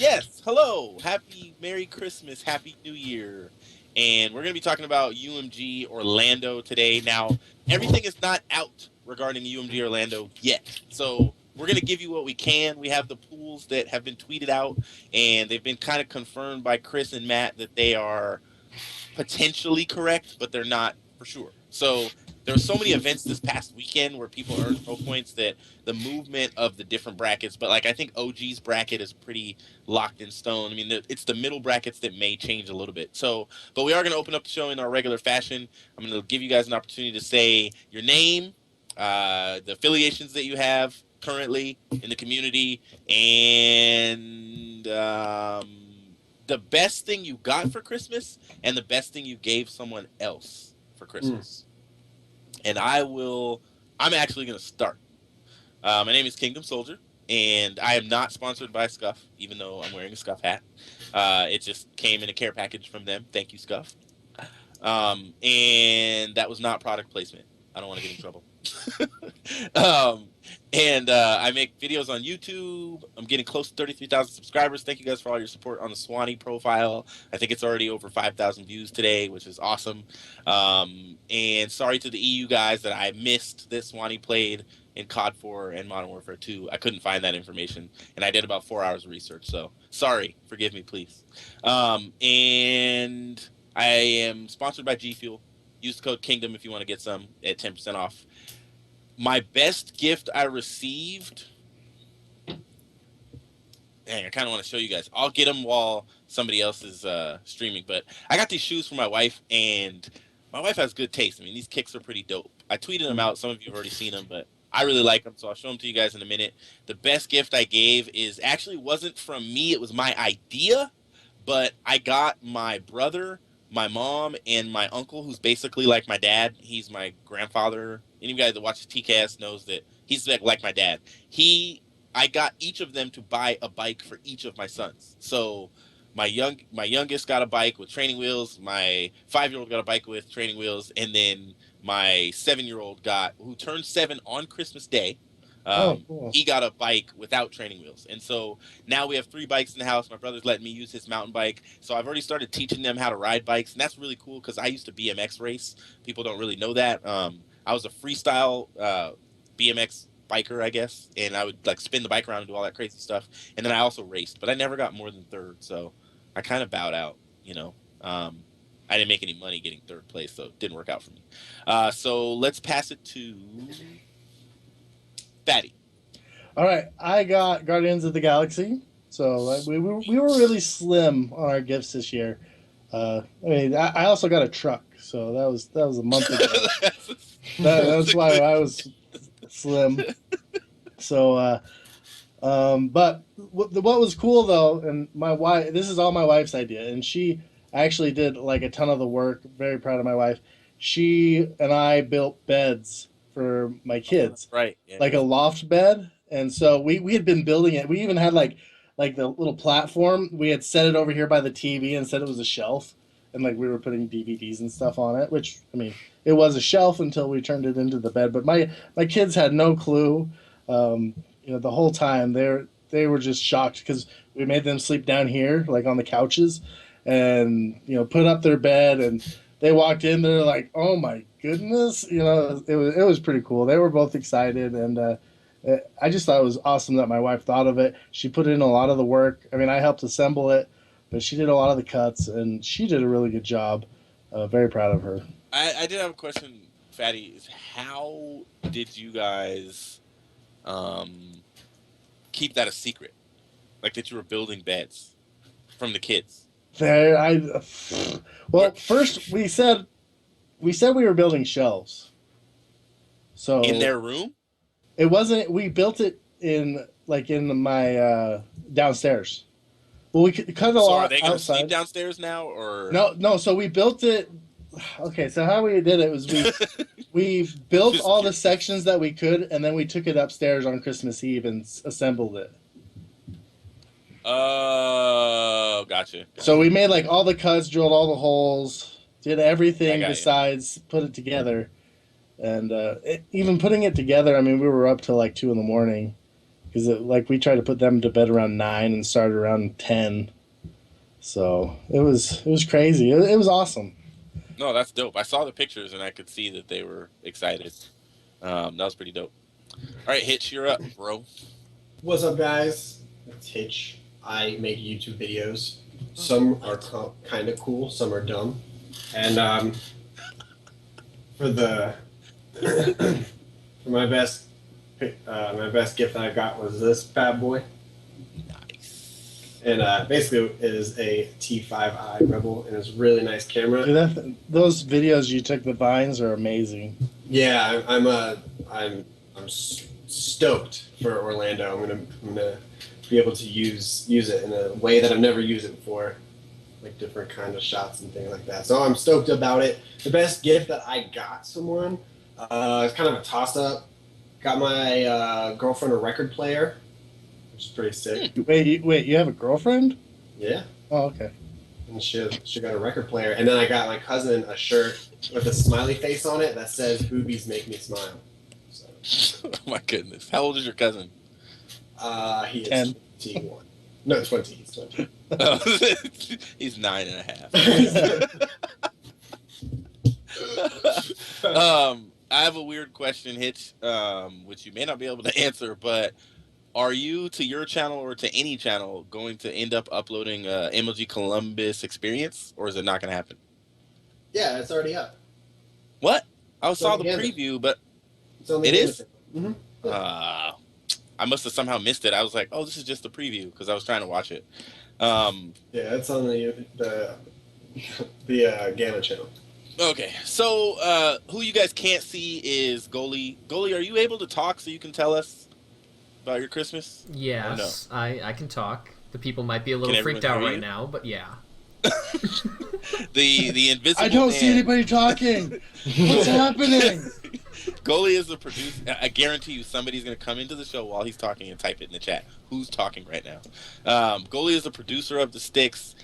Yes, hello, happy Merry Christmas, Happy New Year. And we're going to be talking about UMG Orlando today. Now, everything is not out regarding UMG Orlando yet. So, we're going to give you what we can. We have the pools that have been tweeted out, and they've been kind of confirmed by Chris and Matt that they are potentially correct, but they're not for sure. So there were so many events this past weekend where people earned pro points that the movement of the different brackets, but like I think OG's bracket is pretty locked in stone. I mean, it's the middle brackets that may change a little bit. So, but we are going to open up the show in our regular fashion. I'm going to give you guys an opportunity to say your name, the affiliations that you have currently in the community, and the best thing you got for Christmas and the best thing you gave someone else for Mm. Christmas. And I'm actually going to start. My name is Kingdom Soldier, and I am not sponsored by Scuff, even though I'm wearing a Scuff hat. It just came in a care package from them. Thank you, Scuff. And that was not product placement. I don't want to get in trouble. um, and I make videos on YouTube. I'm getting close to 33,000 subscribers. Thank you guys for all your support on the Swanee profile. I think it's already over 5,000 views today, which is awesome. And sorry to the EU guys that I missed that Swanee played in COD 4 and Modern Warfare 2. I couldn't find that information, and I did about 4 hours of research. So sorry, forgive me, please. And I am sponsored by G Fuel. Use the code Kingdom if you want to get some at 10% off. My best gift I received. Dang, I kind of want to show you guys. I'll get them while somebody else is streaming. But I got these shoes for my wife, and my wife has good taste. I mean, these kicks are pretty dope. I tweeted them out. Some of you have already seen them, but I really like them, so I'll show them to you guys in a minute. The best gift I gave is actually wasn't from me. It was my idea, but I got my brother, my mom, and my uncle, who's basically like my dad. He's my grandfather. Anybody that watches TKS knows that he's like my dad. I got each of them to buy a bike for each of my sons. So my youngest got a bike with training wheels. My 5-year-old got a bike with training wheels, and then my 7-year-old who turned 7 on Christmas Day. Oh, cool. He got a bike without training wheels, and so now we have 3 bikes in the house. My brother's letting me use his mountain bike, so I've already started teaching them how to ride bikes, and that's really cool because I used to BMX race. People don't really know that. I was a freestyle BMX biker, I guess, and I would like spin the bike around and do all that crazy stuff. And then I also raced, but I never got more than third, so I kind of bowed out. You know, I didn't make any money getting third place, so it didn't work out for me. So let's pass it to Fatty. All right, I got Guardians of the Galaxy. So we were really slim on our gifts this year. I mean, I also got a truck, so that was a month ago. That's That's a why good. I was slim. So, but what was cool though, and my wife, this is all my wife's idea, and she actually did like a ton of the work. Very proud of my wife. She and I built beds for my Oh, that's kids, right. Yeah, you like a guys. loft bed, and so we had been building it. We even had like the little platform. We had set it over here by the TV and said it was a shelf, and like we were putting DVDs and stuff on it. Which I mean, it was a shelf until we turned it into the bed. But my kids had no clue. Um, the whole time they were just shocked because we made them sleep down here, like on the couches, and put up their bed, and they walked in. They're like, "Oh my goodness!" It was pretty cool. They were both excited, and I just thought it was awesome that my wife thought of it. She put in a lot of the work. I mean, I helped assemble it, but she did a lot of the cuts, and she did a really good job. Very proud of her. I did have a question, Fatty. Is how did you guys um, keep that a secret? Like that you were building beds from the kids There, I or well, first we said we were building shelves. in So their room? it wasn't. We built it in my downstairs. Well, we cut a So are lot they gonna sleep outside. downstairs now, or No, no. So we built it. Okay, so how we did it was we built just all the curious? sections that we could, and then we took it upstairs on Christmas Eve and assembled it. Oh, gotcha, So gotcha. we made like all the cuts, drilled all the holes, did I everything got you. besides put it together. And even putting it together, I mean, we were up till like 2 in the morning. because like we tried to put them to bed around 9 and started around 10. So it was crazy. It was awesome. No, that's dope. I saw the pictures and I could see that they were excited. That was pretty dope. All right, Hitch, you're up, bro. What's up, guys? It's Hitch. I make YouTube videos. Some are kind of cool, some are dumb. And for the for my best gift that I got was this bad boy, Nice. and basically it is a T5i Rebel, and it's a really nice camera. Dude, those videos you took, the vines, are amazing. Yeah, I'm stoked for Orlando. I'm gonna be able to use it in a way that I've never used it before, like different kind of shots and things like that. So I'm stoked about it. The best gift that I got someone, it's kind of a toss up. Got my girlfriend a record player, which is pretty sick. Wait, you have a girlfriend? Yeah. Oh, okay. And she got a record player, and then I got my cousin a shirt with a smiley face on it that says "Boobies make me smile." So, Oh my goodness. How old is your cousin? he is 10. 21. No, 20. He's 20. Oh, he's 9.5. I have a weird question, Hitch, which you may not be able to answer, but are you, to your channel or to any channel, going to end up uploading MLG Columbus experience, or is it not going to happen? Yeah, it's already up. What? I saw on the the Gambit. preview, but It's on the It is? Mm-hmm. I must have somehow missed it. I was like, oh, this is just the preview, because I was trying to watch it. Yeah, it's on the Gamma channel. Okay, so who you guys can't see is Goalie. Goalie, are you able to talk so you can tell us about your Christmas? Yes, I can talk. The people might be a Can little everyone freaked out hear right you? now, but yeah. The invisible I don't man. see anybody talking. What's happening? Goalie is the producer. I guarantee you somebody's going to come into the show while he's talking and type it in the chat. Who's talking right now? Goalie is the producer of the STiKS.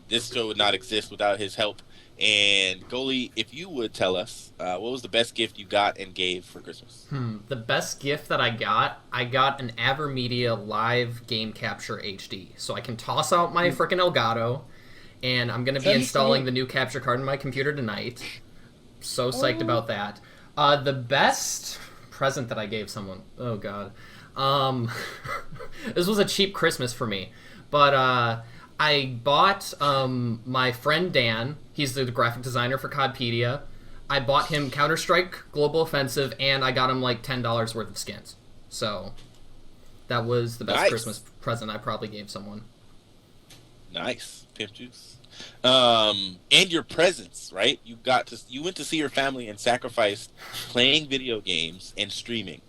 This show would not exist without his help. And Goalie, if you would tell us, what was the best gift you got and gave for Christmas? The best gift that I got an Avermedia Live Game Capture HD. So I can toss out my frickin' Elgato, and I'm going to be installing the new capture card in my computer tonight. So psyched about that. The best present that I gave someone, oh god. This was a cheap Christmas for me. But I bought my friend Dan, he's the graphic designer for Codpedia. I bought him Counter-Strike Global Offensive, and I got him like $10 worth of skins. So that was the best Nice. Christmas present I probably gave someone. Nice. Pimp juice. And your presents, right? You went to see your family and sacrificed playing video games and streaming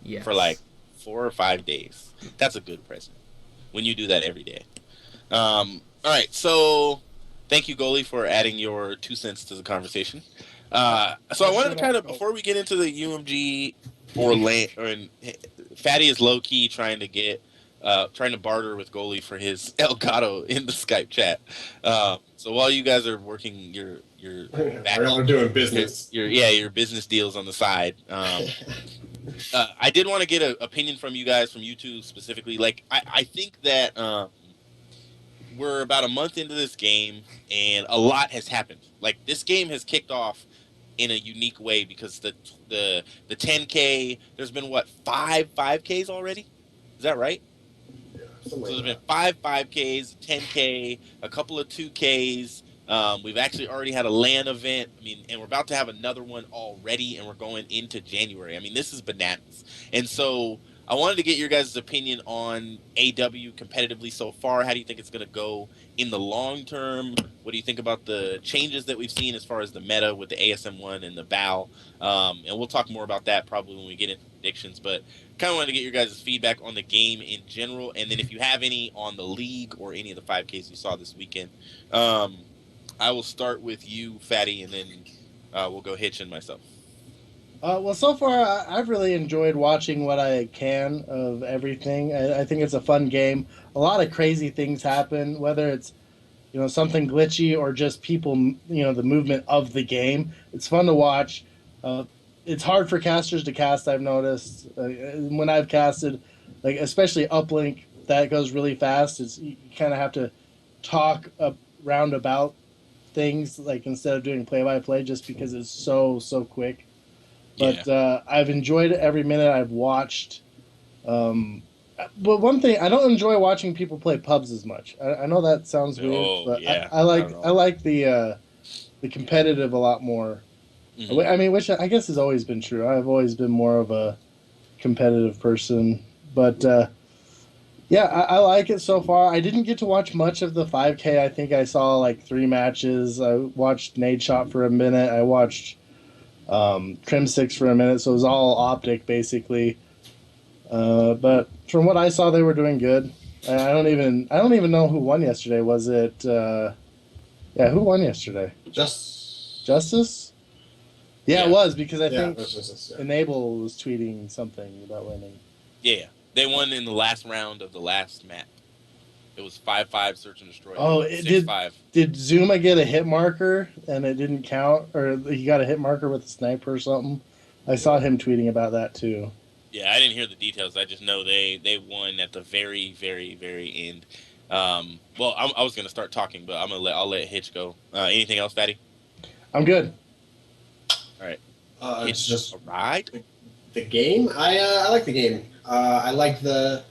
Yes. for like 4 or 5 days. That's a good present when you do that every day. All right, so thank you, Goalie, for adding your 2 cents to the conversation. So I wanted to kind of, before we get into the UMG Fatty is low key trying to barter with Goalie for his Elgato in the Skype chat. So while you guys are working your We're all doing business. your business deals on the side. I did want to get an opinion from you guys, from you two specifically. Like, I think that we're about a month into this game, and a lot has happened. Like, this game has kicked off in a unique way because the 10K, there's been, what, 5Ks already? Is that right? Yeah, So something there's like been 5Ks, 10K, a couple of 2Ks. We've actually already had a LAN event. I mean, and we're about to have another one already, and we're going into January. I mean, this is bananas. And so I wanted to get your guys' opinion on AW competitively so far. How do you think it's going to go in the long term? What do you think about the changes that we've seen as far as the meta with the ASM1 and the BAL? And we'll talk more about that probably when we get into predictions. But kind of wanted to get your guys' feedback on the game in general. And then if you have any on the league or any of the 5Ks you saw this weekend. I will start with you, Fatty, and then we'll go Hitch and myself. Well, so far I've really enjoyed watching what I can of everything. I think it's a fun game. A lot of crazy things happen, whether it's something glitchy or just people, the movement of the game. It's fun to watch. It it's hard for casters to cast. I've noticed when I've casted, like especially uplink, that goes really fast. It's you kind of have to talk roundabout things like instead of doing play by play, just because it's so quick. Yeah. But I've enjoyed it every minute I've watched. Um, but one thing I don't enjoy watching people play pubs as much. I know that sounds weird, Oh but yeah. I Not at all. like the competitive a lot more. Mhm. I mean, which I guess has always been true. I've always been more of a competitive person, but yeah, I like it so far. I didn't get to watch much of the 5K. I think I saw like 3 matches. I watched Nade Shot for a minute. I watched Trim Six for a minute. So it was all optic basically. But from what I saw, they were doing good. I don't even know who won yesterday. Was it? Yeah, who won yesterday? Just Justice. Yeah, it Yeah. was because I yeah, think that's just yeah. Enable was tweeting something about winning. Yeah. They won in the last round of the last map. It was 5-5 search and destroy. They Oh, won it did. 6-5. Did Zuma get a hit marker and it didn't count, or he got a hit marker with a sniper or something? I saw him tweeting about that too. Yeah, I didn't hear the details. I just know they won at the very end. Well, I was gonna start talking, but I'll let Hitch go. Anything else, Fatty? I'm good. All right, It's Hitch, just all right. the game. I like the game. I like the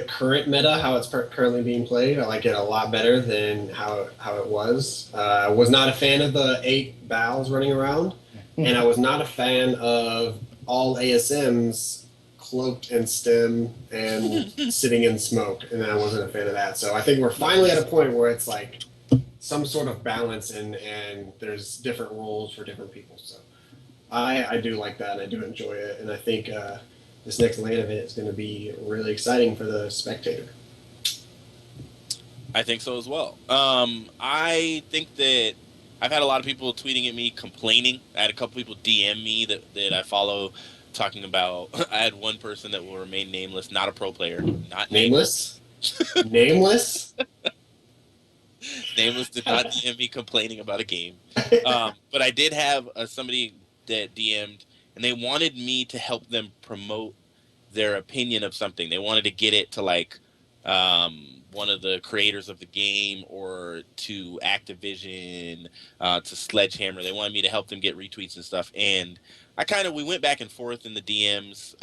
current meta, how it's currently being played. I like it a lot better than how it was. I was not a fan of the 8 Bals running around, and I was not a fan of all ASMs cloaked in stem and sitting in smoke, and I wasn't a fan of that. So I think we're finally at a point where it's like some sort of balance, and there's different roles for different people. So I do like that, and I do enjoy it, and I think this next lane of it is going to be really exciting for the spectator. I think so as well. I think that I've had a lot of people tweeting at me complaining. I had a couple people DM me that I follow talking about. I had one person that will remain nameless, not a pro player, not Nameless? Nameless? Nameless did not DM me complaining about a game. But I did have somebody that DM'd, and they wanted me to help them promote their opinion of something. They wanted to get it to like one of the creators of the game or to Activision, to Sledgehammer. They wanted me to help them get retweets and stuff. And we went back and forth in the DMs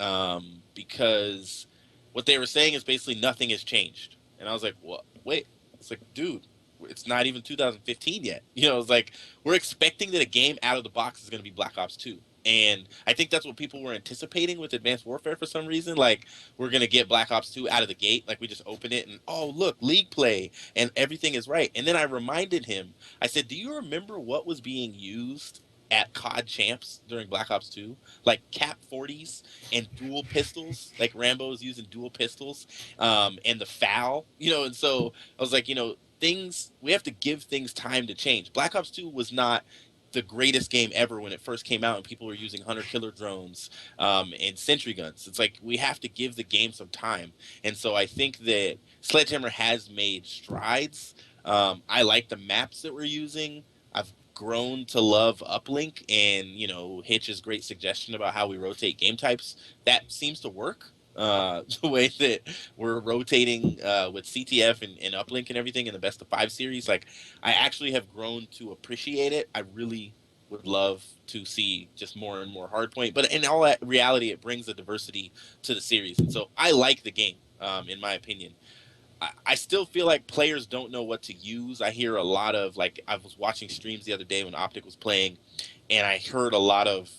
because what they were saying is basically nothing has changed. And I was like, what? Wait. It's like, dude, it's not even 2015 yet. It's like we're expecting that a game out of the box is going to be Black Ops 2. And I think that's what people were anticipating with Advanced Warfare for some reason. Like, we're going to get Black Ops 2 out of the gate. Like, we just open it and, oh, look, League play, and everything is right. And then I reminded him, I said, do you remember what was being used at COD Champs during Black Ops 2? Like, Cap 40s and dual pistols. Like, Rambo was using dual pistols, and the FAL. And so I was like, things, we have to give things time to change. Black Ops 2 was not the greatest game ever when it first came out and people were using hunter killer drones and sentry guns. It's like we have to give the game some time. And so I think that Sledgehammer has made strides. I like the maps that we're using. I've grown to love uplink, and Hitch's great suggestion about how we rotate game types, that seems to work. The way that we're rotating with CTF and uplink and everything in the best of 5 series, like, I actually have grown to appreciate it. I really would love to see just more and more hardpoint, but in all reality, it brings a diversity to the series, and so I like the game. In my opinion, I still feel like players don't know what to use. I hear a lot of, like, I was watching streams the other day when Optic was playing, and I heard a lot of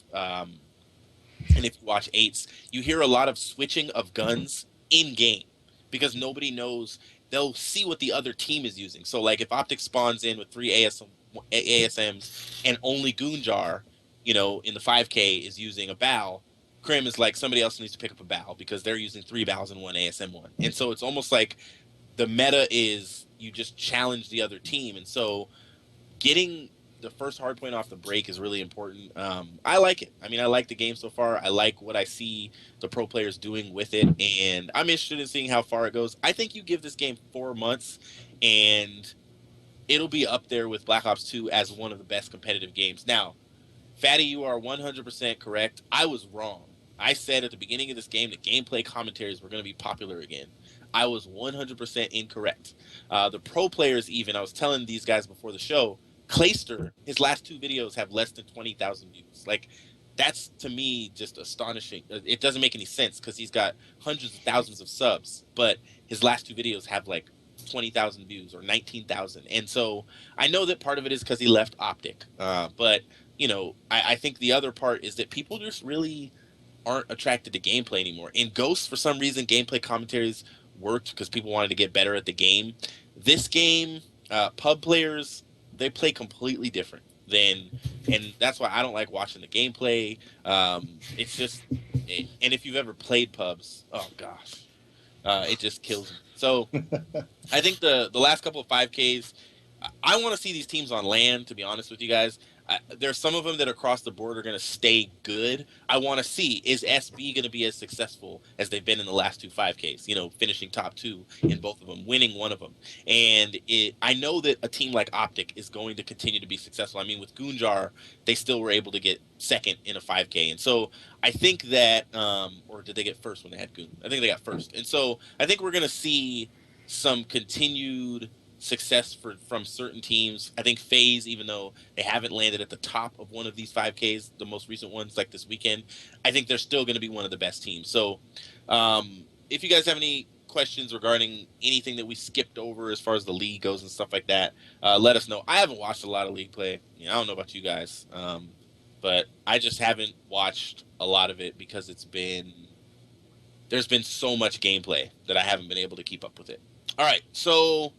and if you watch eights, you hear a lot of switching of guns in game because nobody knows. They'll see what the other team is using. So, like, if Optic spawns in with 3 ASMs and only Goonjar, in the 5K is using a BAL, Krim is like, somebody else needs to pick up a BAL because they're using 3 BALs and 1 ASM1. And so it's almost like the meta is you just challenge the other team. And so getting the first hard point off the break is really important. I like it. I mean, I like the game so far. I like what I see the pro players doing with it, and I'm interested in seeing how far it goes. I think you give this game 4 months, and it'll be up there with Black Ops 2 as one of the best competitive games. Now, Fatty, you are 100% correct. I was wrong. I said at the beginning of this game that gameplay commentaries were going to be popular again. I was 100% incorrect. The pro players, even, I was telling these guys before the show, Clayster, his last 2 videos have less than 20,000 views. Like, that's to me just astonishing. It doesn't make any sense because he's got hundreds of thousands of subs, but his last 2 videos have like 20,000 views or 19,000. And so I know that part of it is because he left Optic, but I think the other part is that people just really aren't attracted to gameplay anymore. In Ghosts, for some reason, gameplay commentaries worked because people wanted to get better at the game. This game, pub players, they play completely different and that's why I don't like watching the gameplay. It's just, and if you've ever played pubs, oh gosh, it just kills me. So I think the last couple of 5Ks, I want to see these teams on land, to be honest with you guys. There's some of them that across the board are going to stay good. I want to see, is SB going to be as successful as they've been in the last 2 5Ks, finishing top 2 in both of them, winning one of them. And I know that a team like Optic is going to continue to be successful. I mean, with Goonjar, they still were able to get second in a 5K. And so I think that, or did they get first when they had Goon? I think they got first. And so I think we're going to see some continued success from certain teams. I think FaZe, even though they haven't landed at the top of one of these 5Ks, the most recent ones like this weekend, I think they're still going to be one of the best teams. So if you guys have any questions regarding anything that we skipped over as far as the league goes and stuff like that, let us know. I haven't watched a lot of league play. I don't know about you guys, but I just haven't watched a lot of it because there's been so much gameplay that I haven't been able to keep up with it. All right, so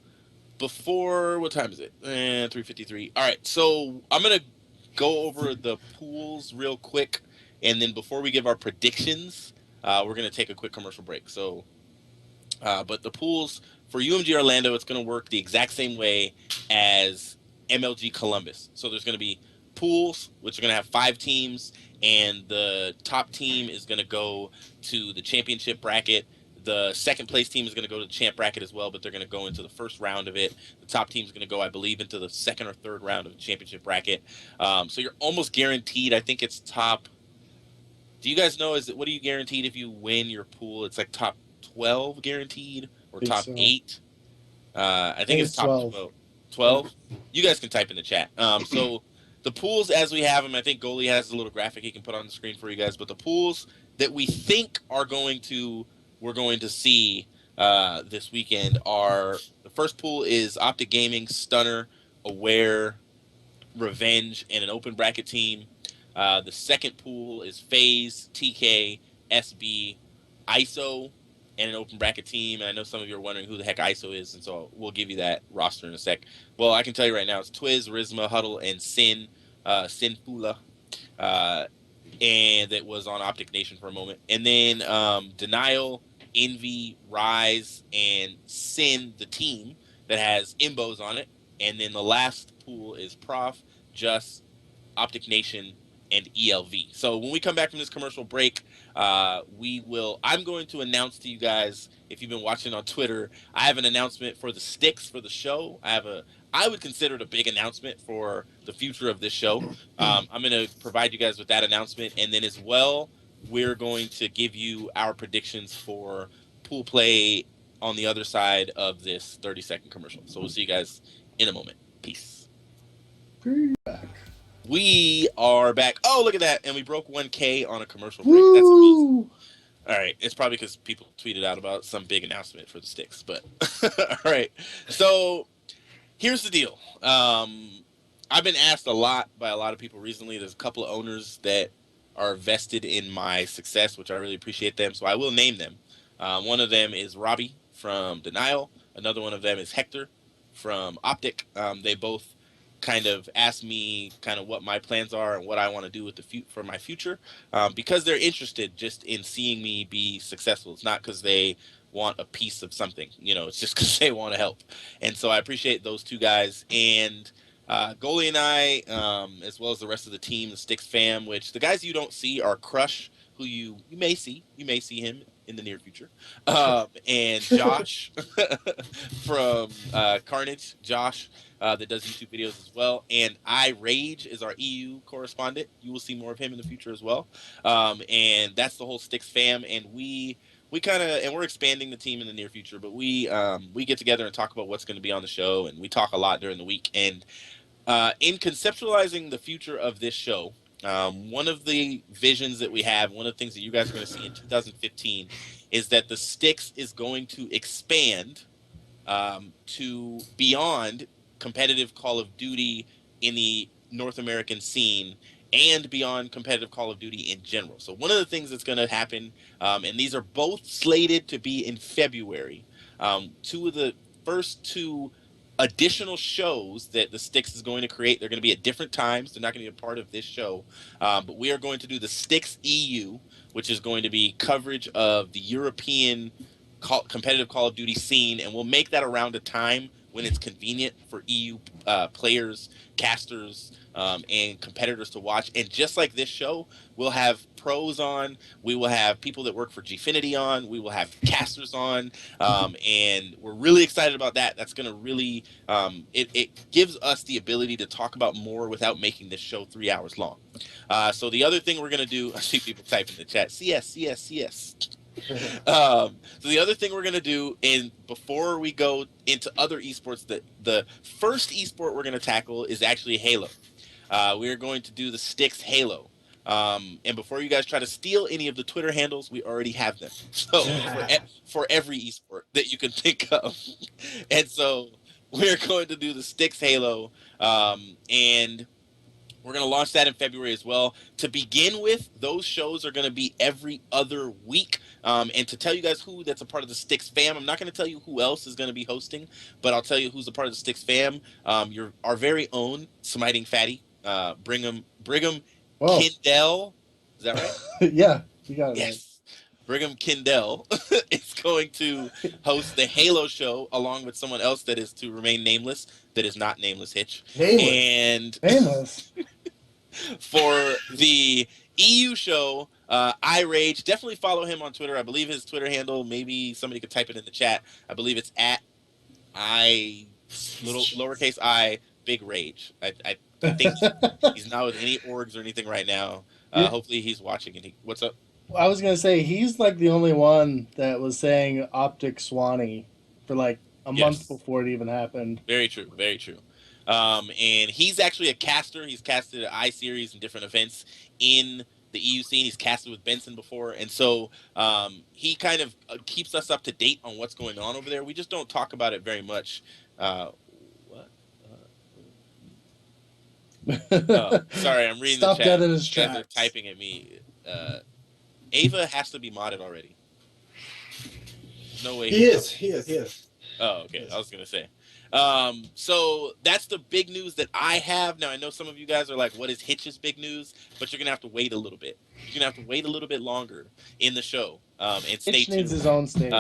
what time is it? 3:53. All right, so I'm going to go over the pools real quick, and then before we give our predictions, we're going to take a quick commercial break. So, but the pools for UMG Orlando, it's going to work the exact same way as MLG Columbus. So there's going to be pools, which are going to have 5 teams, and the top team is going to go to the championship bracket. The second place team is going to go to the champ bracket as well, but they're going to go into the first round of it. The top team is going to go, I believe, into the second or third round of the championship bracket. So you're almost guaranteed. I think it's top. Do you guys know? What are you guaranteed if you win your pool? It's like top 12 guaranteed or top so. 8. I think it's top 12. 12. You guys can type in the chat. So the pools as we have them, I think Goalie has a little graphic he can put on the screen for you guys. But the pools that we think we're going to see this weekend are, the first pool is Optic Gaming, Stunner, Aware, Revenge, and an open bracket team. The second pool is FaZe, TK, SB, ISO, and an open bracket team. And I know some of you are wondering who the heck ISO is, and so we'll give you that roster in a sec. Well, I can tell you right now, it's Twiz, Rizma, Huddle, and Sin Fula. And that was on Optic Nation for a moment. And then Denial, Envy, Rise, and Sin, the team that has Imbos on it. And then the last pool is Prof, Just, Optic Nation, and ELV. So when we come back from this commercial break, I'm going to announce to you guys, if you've been watching on Twitter, I have an announcement for the STiKS for the show. I would consider it a big announcement for the future of this show. I'm going to provide you guys with that announcement. And then as well, we're going to give you our predictions for pool play on the other side of this 30-second commercial. So we'll see you guys in a moment. Peace. We are back. Oh, look at that. And we broke 1K on a commercial break. That's amazing. All right. It's probably because people tweeted out about some big announcement for the STiKS. But all right. So here's the deal. I've been asked a lot by a lot of people recently. There's a couple of owners that are vested in my success, which I really appreciate them. So I will name them. One of them is Robbie from Denial. Another one of them is Hector from Optic. They both kind of asked me kind of what my plans are and what I want to do with for my future, because they're interested just in seeing me be successful. It's not because they want a piece of something, it's just because they want to help. And so I appreciate those two guys. And Goalie and I, as well as the rest of the team, the STiKS fam, which the guys you don't see are Crush, who you may see him in the near future, and Josh from Carnage, Josh. That does YouTube videos as well, and I Rage is our EU correspondent. You will see more of him in the future as well, and that's the whole STiKS fam. And we kind of, and we're expanding the team in the near future, but we get together and talk about what's going to be on the show, and we talk a lot during the week. And in conceptualizing the future of this show, one of the visions that we have, one of the things that you guys are going to see in 2015, is that the STiKS is going to expand to beyond competitive Call of Duty in the North American scene and beyond competitive Call of Duty in general. So one of the things that's going to happen, and these are both slated to be in February, two of the first two additional shows that the STiKS is going to create. They're going to be at different times. They're not going to be a part of this show, but we are going to do the STiKS EU, which is going to be coverage of the European competitive Call of Duty scene, and we'll make that around a time when it's convenient for EU players, casters, and competitors to watch. And just like this show, we'll have pros on, we will have people that work for Gfinity on, we will have casters on, and we're really excited about that. That's going to really, it gives us the ability to talk about more without making this show 3 hours long. So the other thing we're going to do, I see people type in the chat, CS. So the other thing we're going to do, and before we go into other esports, the first esport we're going to tackle is actually Halo. We are going to do the STiKS Halo. And before you guys try to steal any of the Twitter handles, we already have them. So for every esport that you can think of. And so we're going to do the STiKS Halo. And we're going to launch that in February as well. To begin with, those shows are going to be every other week. And to tell you guys who that's a part of the STiKS fam, I'm not going to tell you who else is going to be hosting, but I'll tell you who's a part of the STiKS fam. Our very own Smiting Fatty, Brigham Kindell. Is that right? Yeah, you got it. Yes. Brigham Kindell is going to host the Halo show along with someone else that is to remain nameless, that is not Nameless Hitch. And Nameless. for the EU show, I Rage, definitely follow him on Twitter. I believe his Twitter handle, maybe somebody could type it in the chat. I believe it's at lowercase I big rage. I think he's not with any orgs or anything right now. Hopefully he's watching. And what's up? I was gonna say he's like the only one that was saying Optic Swanee for like a month before it even happened. Very true. Very true. And he's actually a caster. He's casted at iSeries and different events in the EU scene. He's casted with Benson before, and so he kind of keeps us up to date on what's going on over there. We just don't talk about it very much. Sorry, I'm reading Stop the chat. that in his chat. They're typing at me. Ava has to be modded already. No way. He is. Oh, okay. I was gonna say. So that's the big news that I have. Now I know some of you guys are like, what is Hitch's big news? But you're gonna have to wait a little bit. You're gonna have to wait a little bit longer in the show. And stay Hitch tuned needs his own stage.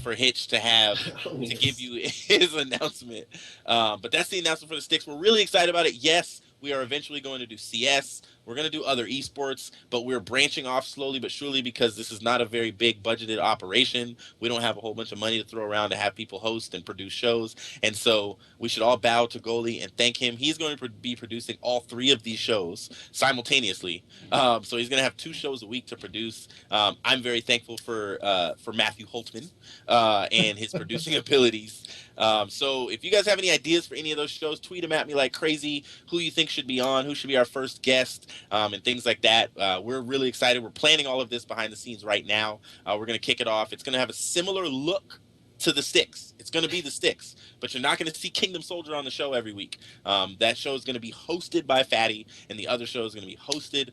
for Hitch to have to give you his announcement. But that's the announcement for the STiKS. We're really excited about it. Yes, we are eventually going to do CS. We're going to do other esports, but we're branching off slowly but surely because this is not a very big budgeted operation. We don't have a whole bunch of money to throw around to have people host and produce shows. And so we should all bow to Goalie and thank him. He's going to be producing all 3 of these shows simultaneously. So he's going to have 2 shows a week to produce. I'm very thankful for Matthew Holtman and his producing abilities. So if you guys have any ideas for any of those shows, tweet them at me like crazy. Who you think should be on, who should be our first guest, and things like that. We're really excited. We're planning all of this behind the scenes right now. We're going to kick it off. It's going to have a similar look to the STiKS. It's going to be the STiKS, but you're not going to see Kingdom Soldier on the show every week. That show is going to be hosted by Fatty, and the other show is going to be hosted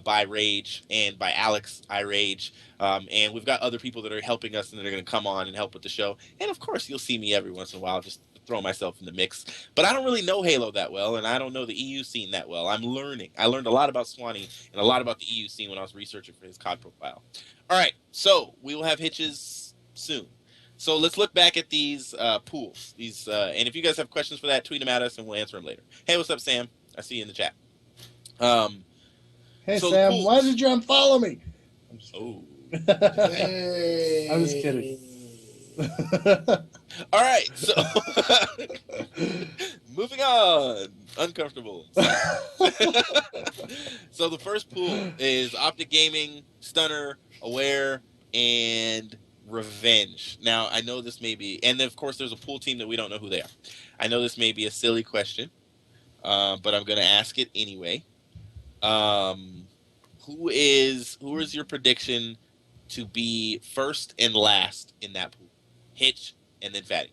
by Rage and by Alex, I Rage. And we've got other people that are helping us and that are going to come on and help with the show. And of course, you'll see me every once in a while just throw myself in the mix. But I don't really know Halo that well, and I don't know the EU scene that well. I'm learning. I learned a lot about Swanee and a lot about the EU scene when I was researching for his COD profile. All right, so we will have Hitches soon. So let's look back at these pools. And if you guys have questions for that, tweet them at us and we'll answer them later. Hey, what's up, Sam? I see you in the chat. Hey, Sam, why did you unfollow me? I'm just Oh. kidding. I'm just kidding. All right, so moving on. Uncomfortable. So the first pool is Optic Gaming, Stunner, Aware, and Revenge. Now I know this may be, and then of course there's a pool team that we don't know who they are. I know this may be a silly question, but I'm going to ask it anyway. Who is your prediction to be first and last in that pool? Hitch and then Fatty.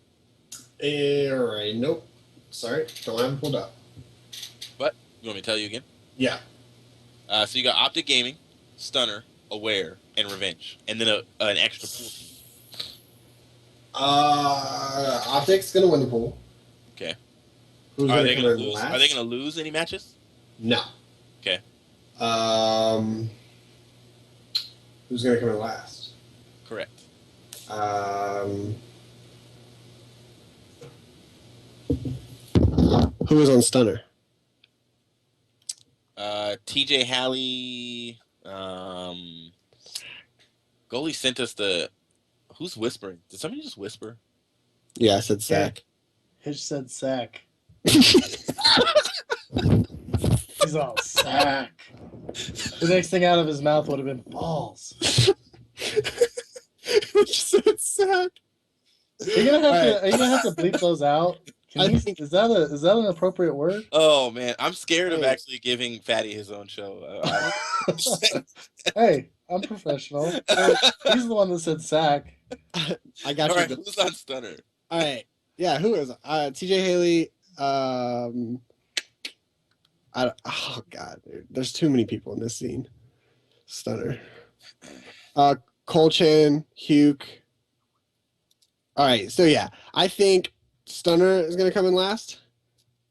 All right. Nope. Sorry, don't have it pulled up. What? You want me to tell you again? Yeah. So you got Optic Gaming, Stunner, Aware, and Revenge, and then an extra pool team. Optic's gonna win the pool. Okay. Who's Are gonna they come going in to lose? last? Are they going to lose any matches? No. Okay. Who's gonna come in last? Correct. Who was on Stunner? TJ Halley. Goalie sent us the. Who's whispering? Did somebody just whisper? Yeah, I said Sack. Hitch said sack. He's all sack. The next thing out of his mouth would have been balls. said Sack. Are you gonna have to bleep those out? Is that an appropriate word? Oh man, I'm scared of Hey. actually giving Fatty his own show. Hey, I'm professional. He's the one that said sack. I got All you. right, who's on Stunner? All right. Yeah, who is TJ Haley? Oh god, dude. There's too many people in this scene. Stunner. Colchan, Hugh. All right, so yeah, I think Stunner is gonna come in last.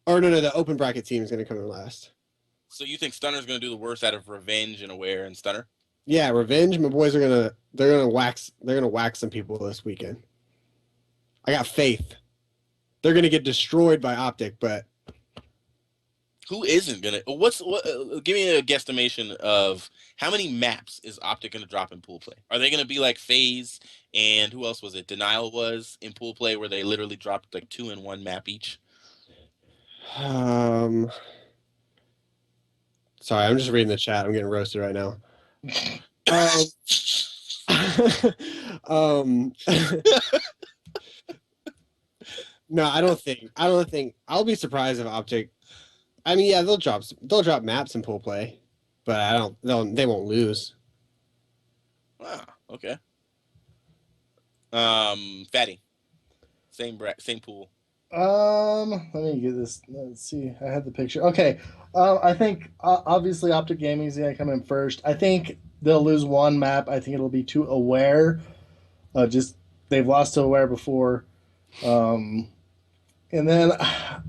Or no, the open bracket team is gonna come in last. So you think Stunner's going to do the worst out of Revenge and Aware and Stunner? Yeah, Revenge. My boys are gonna wax some people this weekend. I got faith. They're gonna get destroyed by Optic, but Who isn't gonna? Give me a guesstimation of how many maps is Optic gonna drop in pool play? Are they gonna be like FaZe and who else was it? Denial was in pool play where they literally dropped like 2 and 1 map each. Sorry, I'm just reading the chat. I'm getting roasted right now. No, I don't think. I'll be surprised if Optic. I mean, yeah, they'll drop maps in pool play, but they won't lose. Wow. Okay. Fatty. Same pool. Let me get this. Let's see. I had the picture. Okay. I think obviously Optic Gaming is gonna come in first. I think they'll lose one map. I think it'll be to Aware. Just they've lost to Aware before. And then,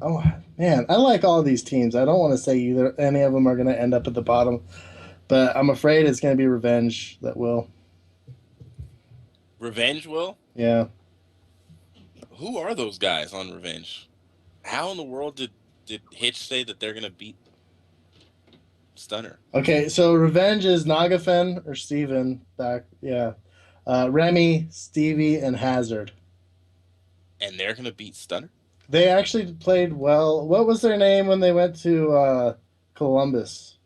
oh man, I like all these teams. I don't want to say either any of them are going to end up at the bottom, but I'm afraid it's going to be Revenge that will. Revenge will? Yeah. Who are those guys on Revenge? How in the world did Hitch say that they're gonna beat Stunner? Okay, so Revenge is Nagafen or Steven back. Yeah. Remy, Stevie, and Hazard. And they're gonna beat Stunner? They actually played well. What was their name when they went to Columbus?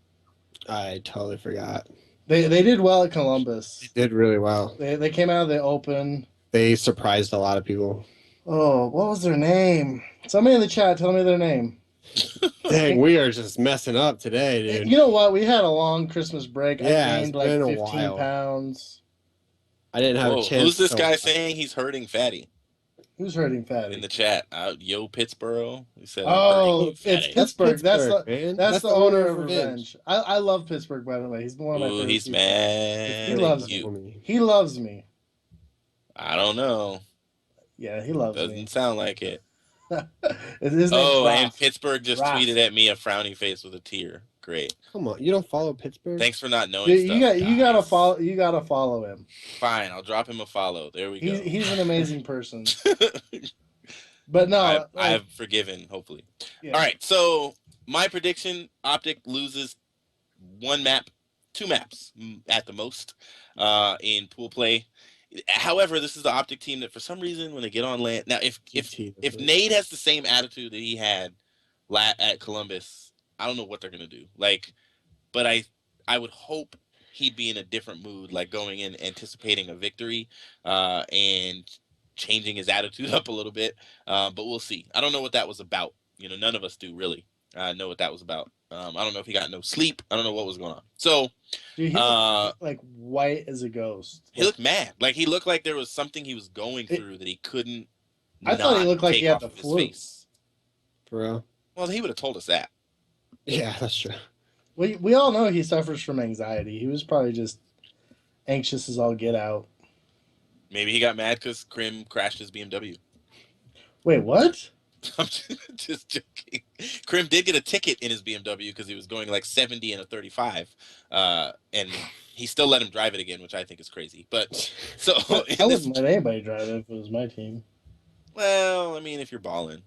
I totally forgot. They did well at Columbus. They did really well. They came out of the open. They surprised a lot of people. Oh, what was their name? Somebody in the chat, tell me their name. Dang, we are just messing up today, dude. You know what? We had a long Christmas break. Yeah, I gained it's like been a 15 while. pounds. I didn't have a chance. Who's this guy saying he's hurting Fatty Who's hurting Fatty? in the chat? Yo, Pittsburgh. He said, Oh, hurting Fatty. it's Pittsburgh. That's man. the owner of Revenge. I love Pittsburgh, by the way. He's one of my Ooh, favorite he's people. mad. He loves you. He loves me. I don't know. Yeah, he loves Doesn't me. sound like it. His name's Oh, Ross. and Pittsburgh just Ross. tweeted at me a frowny face with a tear. Great. Come on, you don't follow Pittsburgh? Thanks for not knowing Dude, stuff. you gotta follow. You gotta follow him. Fine, I'll drop him a follow. There we go. He's an amazing person. But no, I've forgiven. Hopefully. Yeah. All right. So my prediction: Optic loses one map 2 maps at the most in pool play. However, this is the Optic team that for some reason when they get on land now, if Nate has the same attitude that he had at Columbus, I don't know what they're gonna do. Like, but I would hope he'd be in a different mood, like going in anticipating a victory, and changing his attitude up a little bit. But we'll see. I don't know what that was about. None of us do really know what that was about. I don't know if he got no sleep. I don't know what was going on. So, Dude, he looked like white as a ghost. He looked mad. Like he looked like there was something he was going through that he couldn't. I thought he looked like he had the flu. For real? Well, he would have told us that. Yeah, that's true. We all know he suffers from anxiety. He was probably just anxious as all get out. Maybe he got mad because Krim crashed his BMW. Wait, what? I'm just joking. Krim did get a ticket in his BMW because he was going like 70 and a 35, and he still let him drive it again, which I think is crazy. But so I wouldn't let anybody drive it if it was my team. Well, I mean, if you're balling,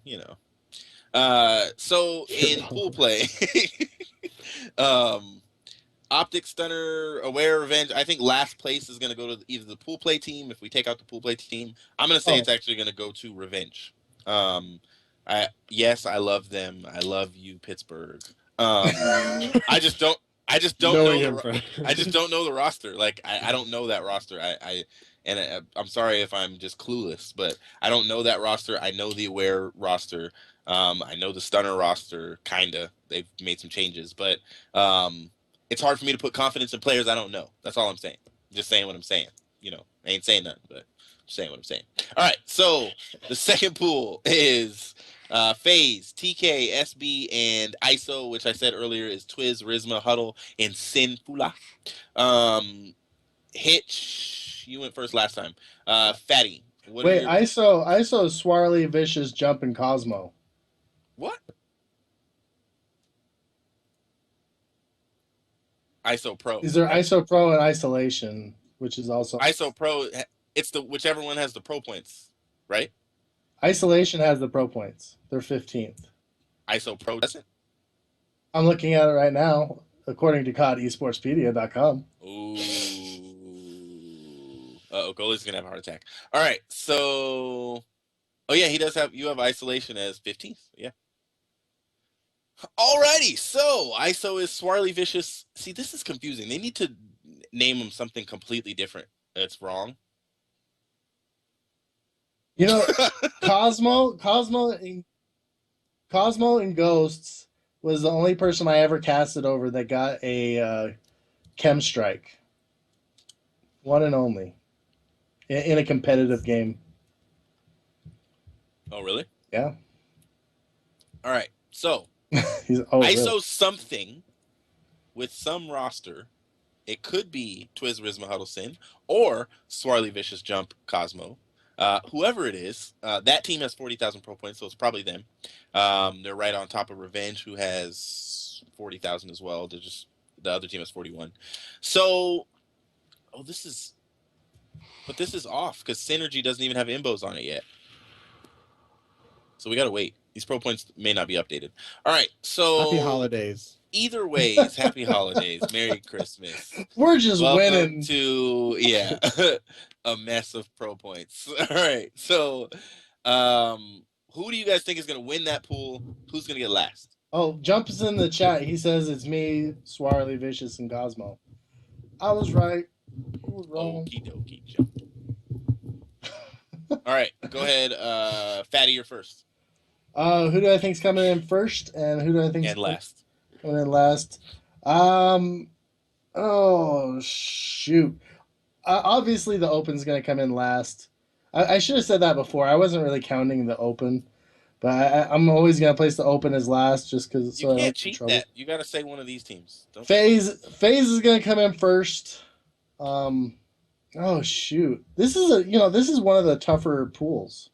So in pool play, Optic, Stunner, Aware, Revenge. I think last place is going to go to either the pool play team. If we take out the pool play team, I'm going to say it's actually going to go to Revenge. Yes, I love them. I love you, Pittsburgh. I just don't know. I just don't know the roster. Like I don't know that roster. I'm sorry if I'm just clueless, but I don't know that roster. I know the Aware roster. I know the Stunner roster. Kinda. They've made some changes, but it's hard for me to put confidence in players I don't know. That's all I'm saying. Just saying what I'm saying. I ain't saying nothing, but just saying what I'm saying. All right. So the second pool is FaZe, TK, SB, and ISO, which I said earlier is Twiz, Rizma, Huddle, and Sinfula. Hitch, you went first last time. Fatty. Wait, ISO, Swarly, Vicious, Jump, and Cosmo. What? ISO Pro. Is there ISO Pro and Isolation, which is also ISO Pro? It's the whichever one has the pro points, right? Isolation has the pro points. They're 15th. ISO Pro doesn't. I'm looking at it right now, according to CODesportspedia.com. Ooh. Goalie's gonna have a heart attack. All right, so he does have. You have Isolation as 15th. Yeah. Alrighty, so ISO is Swarly, Vicious. See, this is confusing. They need to name them something completely different. That's wrong. Cosmo and Ghosts was the only person I ever casted over that got a Chem Strike. One and only. In a competitive game. Oh, really? Yeah. All right, so ISO really? something with some roster. It could be Twiz, Rizma, Huddle, Sin, or Swarly, Vicious, Jump, Cosmo. Whoever it is, that team has 40,000 pro points, so it's probably them. They're right on top of Revenge, who has 40,000 as well. The other team has 41. So, this is off because Synergy doesn't even have Imbos on it yet. So we gotta wait. These pro points may not be updated. All right, so happy holidays. Either ways, happy holidays, Merry Christmas. We're just Welcome winning to a mess of pro points. All right, so who do you guys think is gonna win that pool? Who's gonna get last? Oh, Jump's in the chat. He says it's me, Swarly, Vicious, and Cosmo. I was right. I was wrong. Okie dokie, Jump. All right, go ahead. Fatty, you're first. Who do I think's coming in first, and who do I think's last? Coming in last. Oh shoot. Obviously, the Open's going to come in last. I should have said that before. I wasn't really counting the Open, but I'm always going to place the Open as last just because. You can't cheat that. You got to say one of these teams. FaZe is going to come in first. Oh shoot. This is one of the tougher pools.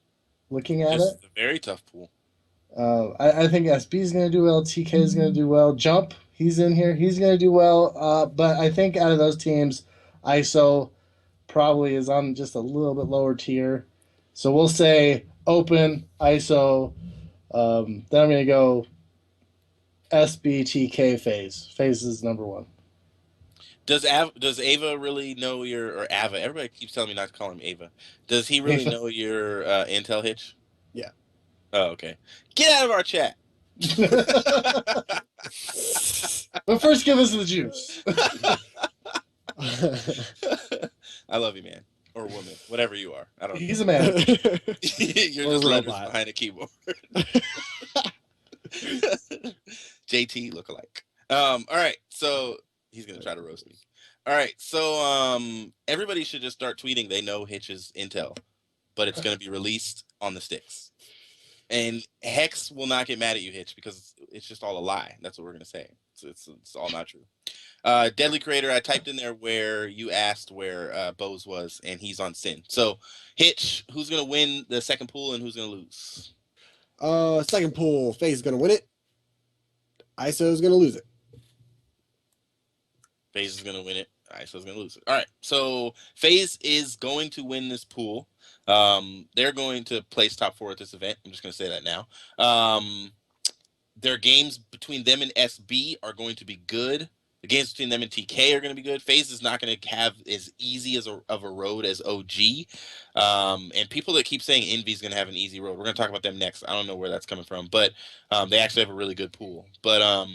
Looking at it, it's a very tough pool. I think SB is going to do well. TK is going to do well. Jump, he's in here. He's going to do well. But I think out of those teams, ISO probably is on just a little bit lower tier. So we'll say Open, ISO. Then I'm going to go SB, TK, FaZe. FaZe is number one. Does Ava really know your or Ava? Everybody keeps telling me not to call him Ava. Does he really know your Intel Hitch? Yeah. Oh, okay. Get out of our chat. But first, give us the juice. I love you, man, or woman, whatever you are. I don't know. He's a man. You're Or just letters robot. behind a keyboard. JT look alike. All right, so he's gonna try to roast me. All right, so everybody should just start tweeting they know Hitch's Intel, but it's gonna be released on the STiKS. And Hex will not get mad at you, Hitch, because it's just all a lie. That's what we're gonna say. It's all not true. Deadly Creator, I typed in there where you asked where Bose was, and he's on Sin. So, Hitch, who's gonna win the second pool and who's gonna lose? Second pool, FaZe is gonna win it. ISO is gonna lose it. FaZe is gonna win it. ISO's gonna lose it. All right. So FaZe is going to win this pool. They're going to place top 4 at this event. I'm just gonna say that now. Their games between them and SB are going to be good. The games between them and TK are going to be good. FaZe is not going to have as easy of a road as OG. And people that keep saying Envy is going to have an easy road, we're going to talk about them next. I don't know where that's coming from, but they actually have a really good pool. But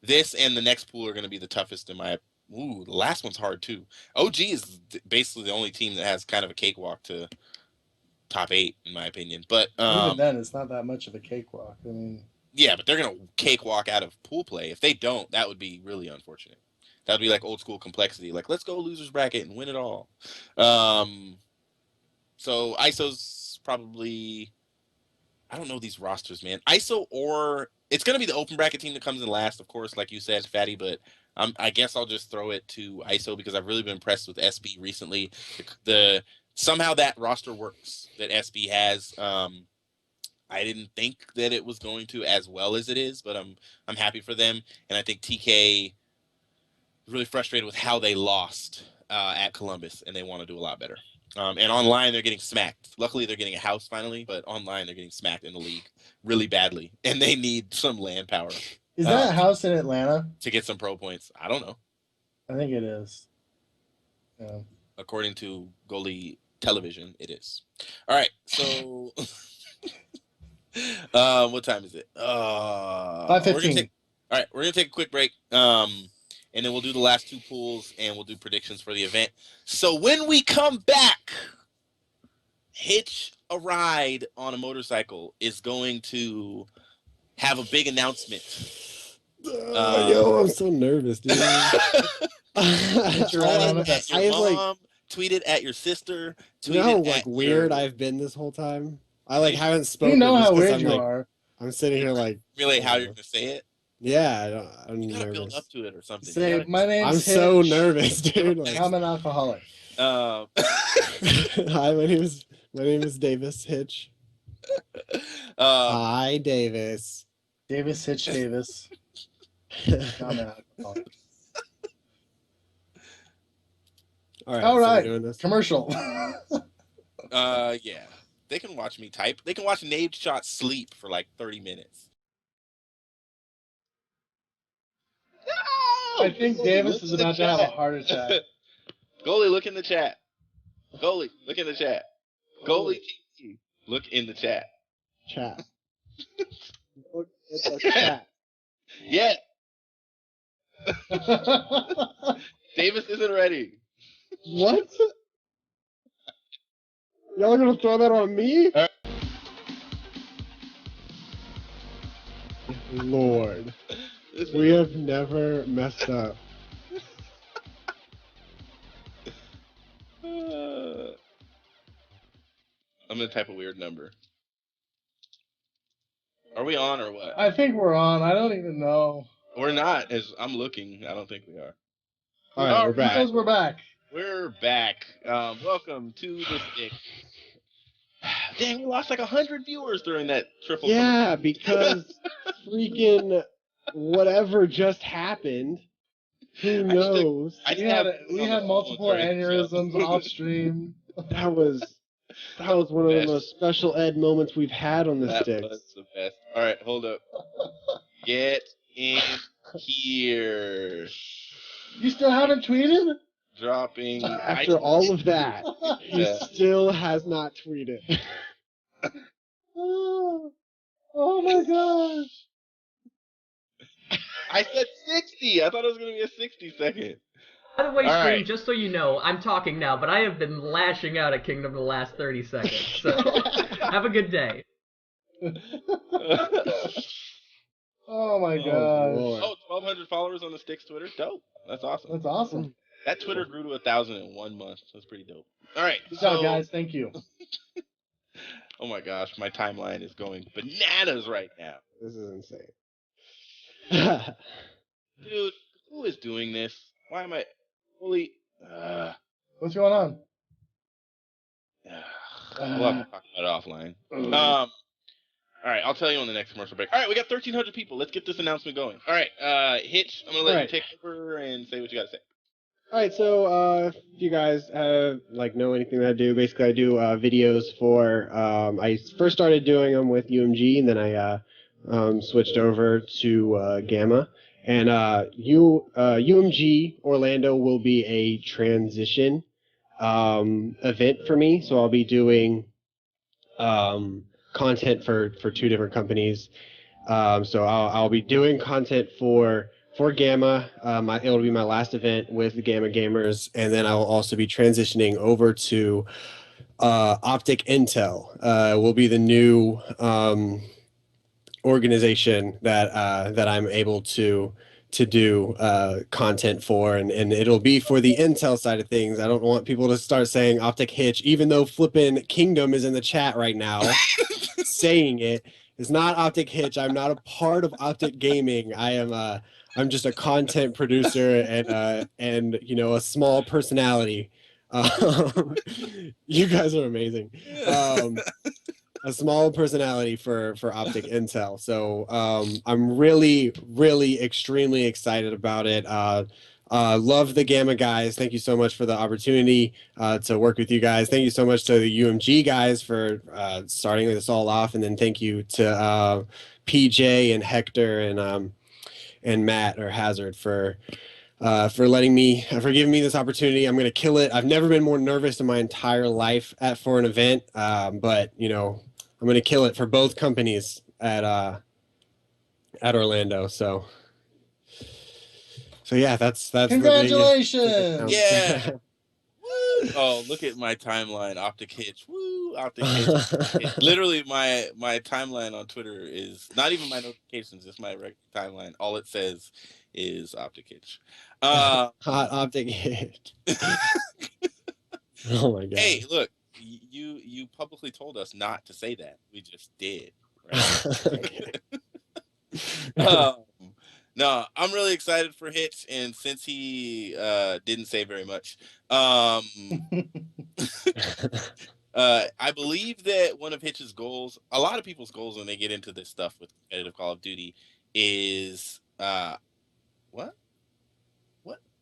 this and the next pool are going to be the toughest in my. Ooh, the last one's hard too. OG is basically the only team that has kind of a cakewalk to top 8, in my opinion. But Even then, it's not that much of a cakewalk. I mean, yeah, but they're gonna cakewalk out of pool play. If they don't, that would be really unfortunate. That would be like old school complexity. Like, let's go losers bracket and win it all. So ISO's probably. I don't know these rosters, man. ISO or it's gonna be the open bracket team that comes in last, of course, like you said, Fatty. But I guess I'll just throw it to ISO because I've really been impressed with SB recently. The somehow that roster works that SB has. I didn't think that it was going to as well as it is, but I'm happy for them, and I think TK is really frustrated with how they lost at Columbus, and they want to do a lot better. And online, they're getting smacked. Luckily, they're getting a house finally, but online, they're getting smacked in the league really badly, and they need some land power is that house in Atlanta? to get some pro points. I don't know. I think it is. Yeah. According to goalie television, it is. All right, so. What time is it? 5:15. All right, we're gonna take a quick break. And then we'll do the last 2 pools and we'll do predictions for the event. So when we come back, Hitch a Ride on a Motorcycle is going to have a big announcement. Yo, I'm so nervous, dude. Hitch a Ride on a At your mom, tweeted at your sister. You know how tweeted like at weird your- I've been this whole time? I like haven't spoken. You know just how 'cause weird I'm, you like, are. I'm sitting here like Really, how you're gonna say it? yeah, I'm You gotta nervous. build up to it or something. Say, You my name's I'm Hitch. so nervous, dude. Like, I'm an alcoholic. gotta- hi, my name is Davis Hitch. Hi, Davis. Davis Hitch Davis. I'm an alcoholic. All right, All so we're right. doing this. Commercial. Yeah. They can watch me type. They can watch Nade Shot sleep for like 30 minutes. I think Davis is about to have a heart attack. Goalie, look in the chat. Goalie, look in the chat. Goalie TV, look in the chat. Chat. Look at the chat. Yeah, Davis isn't ready. What? Y'all are gonna throw that on me? Lord, we have never messed up. I'm gonna type a weird number. Are we on or what? I think we're on. I don't even know. We're not. As I'm looking, I don't think we are. All right, we're back. Because we're back. We're back. Welcome to the STiKS. Dang, we lost like 100 viewers during that triple. Yeah, because freaking whatever just happened. Who knows? I We didn't had have we had multiple aneurysms off stream. That was one of the most special ed moments we've had on the That STiKS. was the best. All right, hold up. Get in here. You still haven't tweeted? Dropping. After all of that, he still has not tweeted. Oh, oh my gosh. I said 60. I thought it was going to be a 60-second. By the way, All stream, right. just so you know, I'm talking now, but I have been lashing out at Kingdom the last 30 seconds. So have a good day. Oh my Oh, gosh. Lord. Oh, 1,200 followers on the STiKS Twitter. Dope. That's awesome. That's awesome. That Twitter grew to 1,000 in 1 month. That's pretty dope. All right. Good So, job, guys. Thank you. oh my gosh, my timeline is going bananas right now. This is insane. Dude, who is doing this? Why am I... Holy... What's going on? we'll have to talk about it offline. All right, I'll tell you on the next commercial break. All right, we got 1,300 people. Let's get this announcement going. All right, Hitch, I'm going to let you take over and say what you got to say. All right, so if you guys know anything that I do, basically I do videos for. I first started doing them with UMG, and then I switched over to Gamma. And UMG Orlando will be a transition event for me, so I'll be doing content for 2 different companies. So I'll be doing content for Gamma. It'll be my last event with the Gamma Gamers, and then I will also be transitioning over to Optic Intel. Will be the new organization that I'm able to do content for, and it'll be for the Intel side of things. I don't want people to start saying Optic Hitch, even though flippin' Kingdom is in the chat right now saying it. It's not Optic Hitch. I'm not a part of Optic Gaming. I'm just a content producer and a small personality. You guys are amazing. A small personality for Optic Intel. So I'm really, really extremely excited about it. Love the Gamma guys. Thank you so much for the opportunity to work with you guys. Thank you so much to the UMG guys for starting this all off. And then thank you to PJ and Hector and Matt or Hazard for giving me this opportunity. I'm gonna kill it. I've never been more nervous in my entire life for an event, but I'm gonna kill it for both companies at Orlando. So yeah, that's Congratulations. Yeah. Woo! Oh, look at my timeline, Optic Hitch. Woo! Optic Hitch. Literally, my timeline on Twitter is not even my notifications. It's my regular timeline. All it says is Optic Hitch. Hot Optic Hitch. Oh my god. Hey, look, you publicly told us not to say that. We just did. Right? No, I'm really excited for Hitch, and since he didn't say very much, I believe that one of Hitch's goals, a lot of people's goals when they get into this stuff with competitive Call of Duty, is what?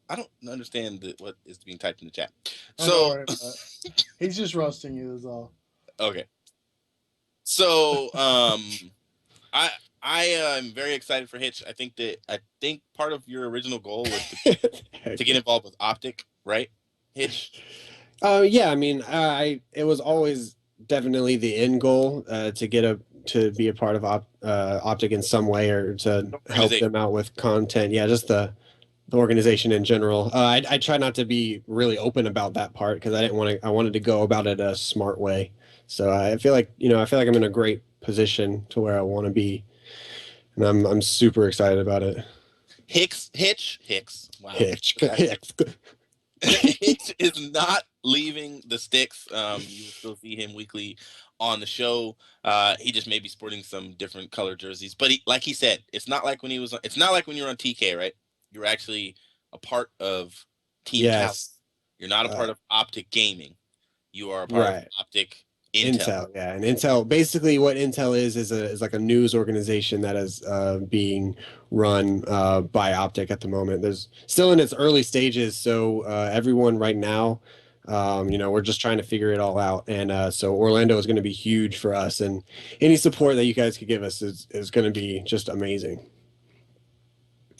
I don't understand what is being typed in the chat. So he's just roasting you, is all. Okay. So I am very excited for Hitch. I think part of your original goal was to get involved with Optic, right? Hitch. Yeah, I mean, it was always definitely the end goal to be a part of Optic in some way, or to help them out with content. Yeah, just the organization in general. I try not to be really open about that part because I wanted to go about it a smart way. So I feel like I'm in a great position to where I want to be, and I'm super excited about it. Hitch. Wow. Hitch. Hitch is not leaving the STiKS. You will still see him weekly on the show. He just may be sporting some different color jerseys, but like he said, it's not like when you were on TK, right? You're actually a part of Team Cal. You're not a part of Optic Gaming. You are a part of Optic Intel. Yeah, and Intel, basically what Intel is like a news organization that is being run by Optic at the moment. There's still in its early stages, so everyone right now, we're just trying to figure it all out. And so Orlando is going to be huge for us, and any support that you guys could give us is going to be just amazing.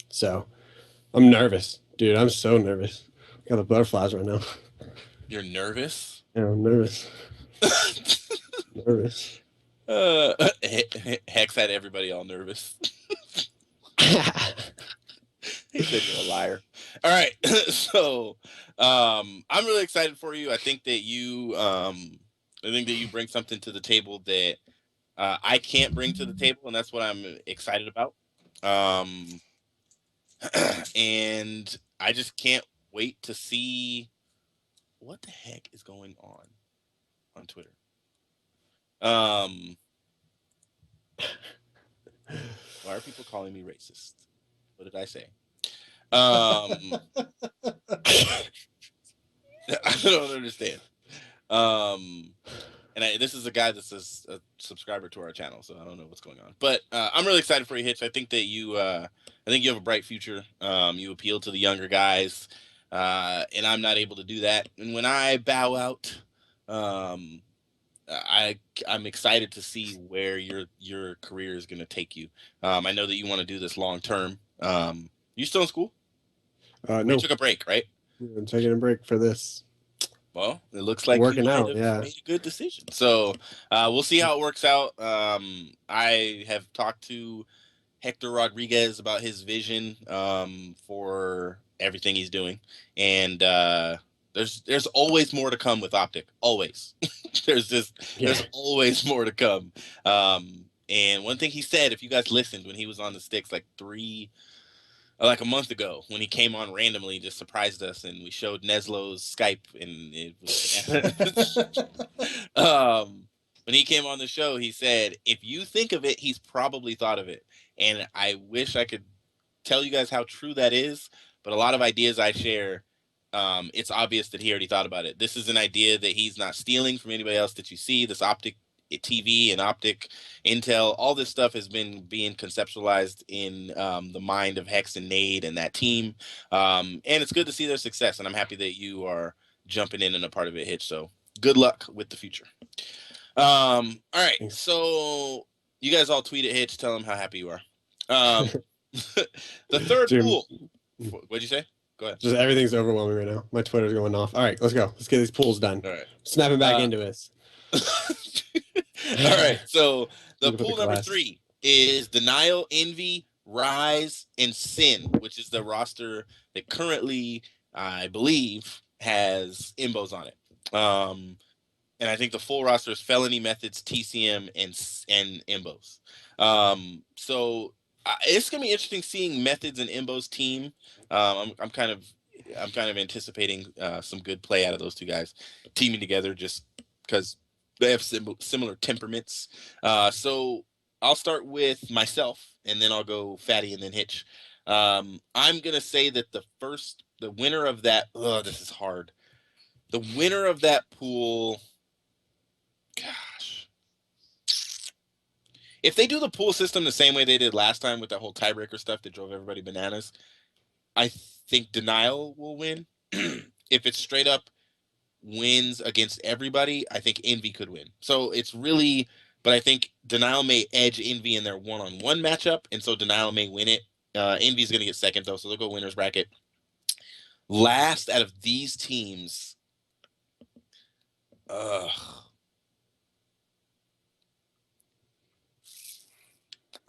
So I'm nervous, Dude, I'm so nervous. Got the butterflies right now. You're nervous? Yeah, I'm nervous. Nervous. Hex had everybody all nervous. He said you're a liar. All right, so I'm really excited for you. I think that you bring something to the table that I can't bring to the table, and that's what I'm excited about. Um, and I just can't wait to see what the heck is going on Twitter. Why are people calling me racist? What did I say? I don't understand. And this is a guy that's a subscriber to our channel, so I don't know what's going on. But I'm really excited for you, Hitch. I think that you have a bright future. You appeal to the younger guys, and I'm not able to do that. And when I bow out, I'm excited to see where your career is going to take you. I know that you want to do this long term. You still in school? No, You took a break, right? I'm taking a break for this. Well, it looks like Working you might out, have yeah. made a good decision. So we'll see how it works out. I have talked to Hector Rodriguez about his vision for everything he's doing, and there's always more to come with Optic. Always, there's always more to come. And one thing he said, if you guys listened when he was on the STiKS like a month ago, when he came on randomly, just surprised us, and we showed Neslo's Skype, and it was when he came on the show, he said, if you think of it, he's probably thought of it. And I wish I could tell you guys how true that is, but a lot of ideas I share, it's obvious that he already thought about it. This is an idea that he's not stealing from anybody else that you see. This Optic TV and Optic Intel, all this stuff has been being conceptualized in the mind of Hex and Nade and that team. And it's good to see their success, and I'm happy that you are jumping in and a part of it, Hitch. So good luck with the future. All right, so you guys all tweet at Hitch, tell him how happy you are. The third pool. What'd you say? Go ahead. Just everything's overwhelming right now. My Twitter's going off. All right, let's go. Let's get these pools done. All right. Snapping back into us. All right, so the pool number 3 is Denial, Envy, Rise, and Sin, which is the roster that currently, I believe, has Imbos on it. And I think the full roster is Felony, Methods, TCM, and Imbos. So it's gonna be interesting seeing Methods and Imbos team. I'm kind of anticipating some good play out of those two guys teaming together, just because they have similar temperaments. So I'll start with myself, and then I'll go Fatty, and then Hitch. I'm gonna say that the winner of that. Oh, this is hard. The winner of that pool. Gosh. If they do the pool system the same way they did last time with that whole tiebreaker stuff that drove everybody bananas, I think Denial will win. If it's straight up wins against everybody, I think Envy could win. So it's really, but I think Denial may edge Envy in their one-on-one matchup, and so Denial may win it. Envy's going to get second, though, so they'll go winner's bracket. Last out of these teams,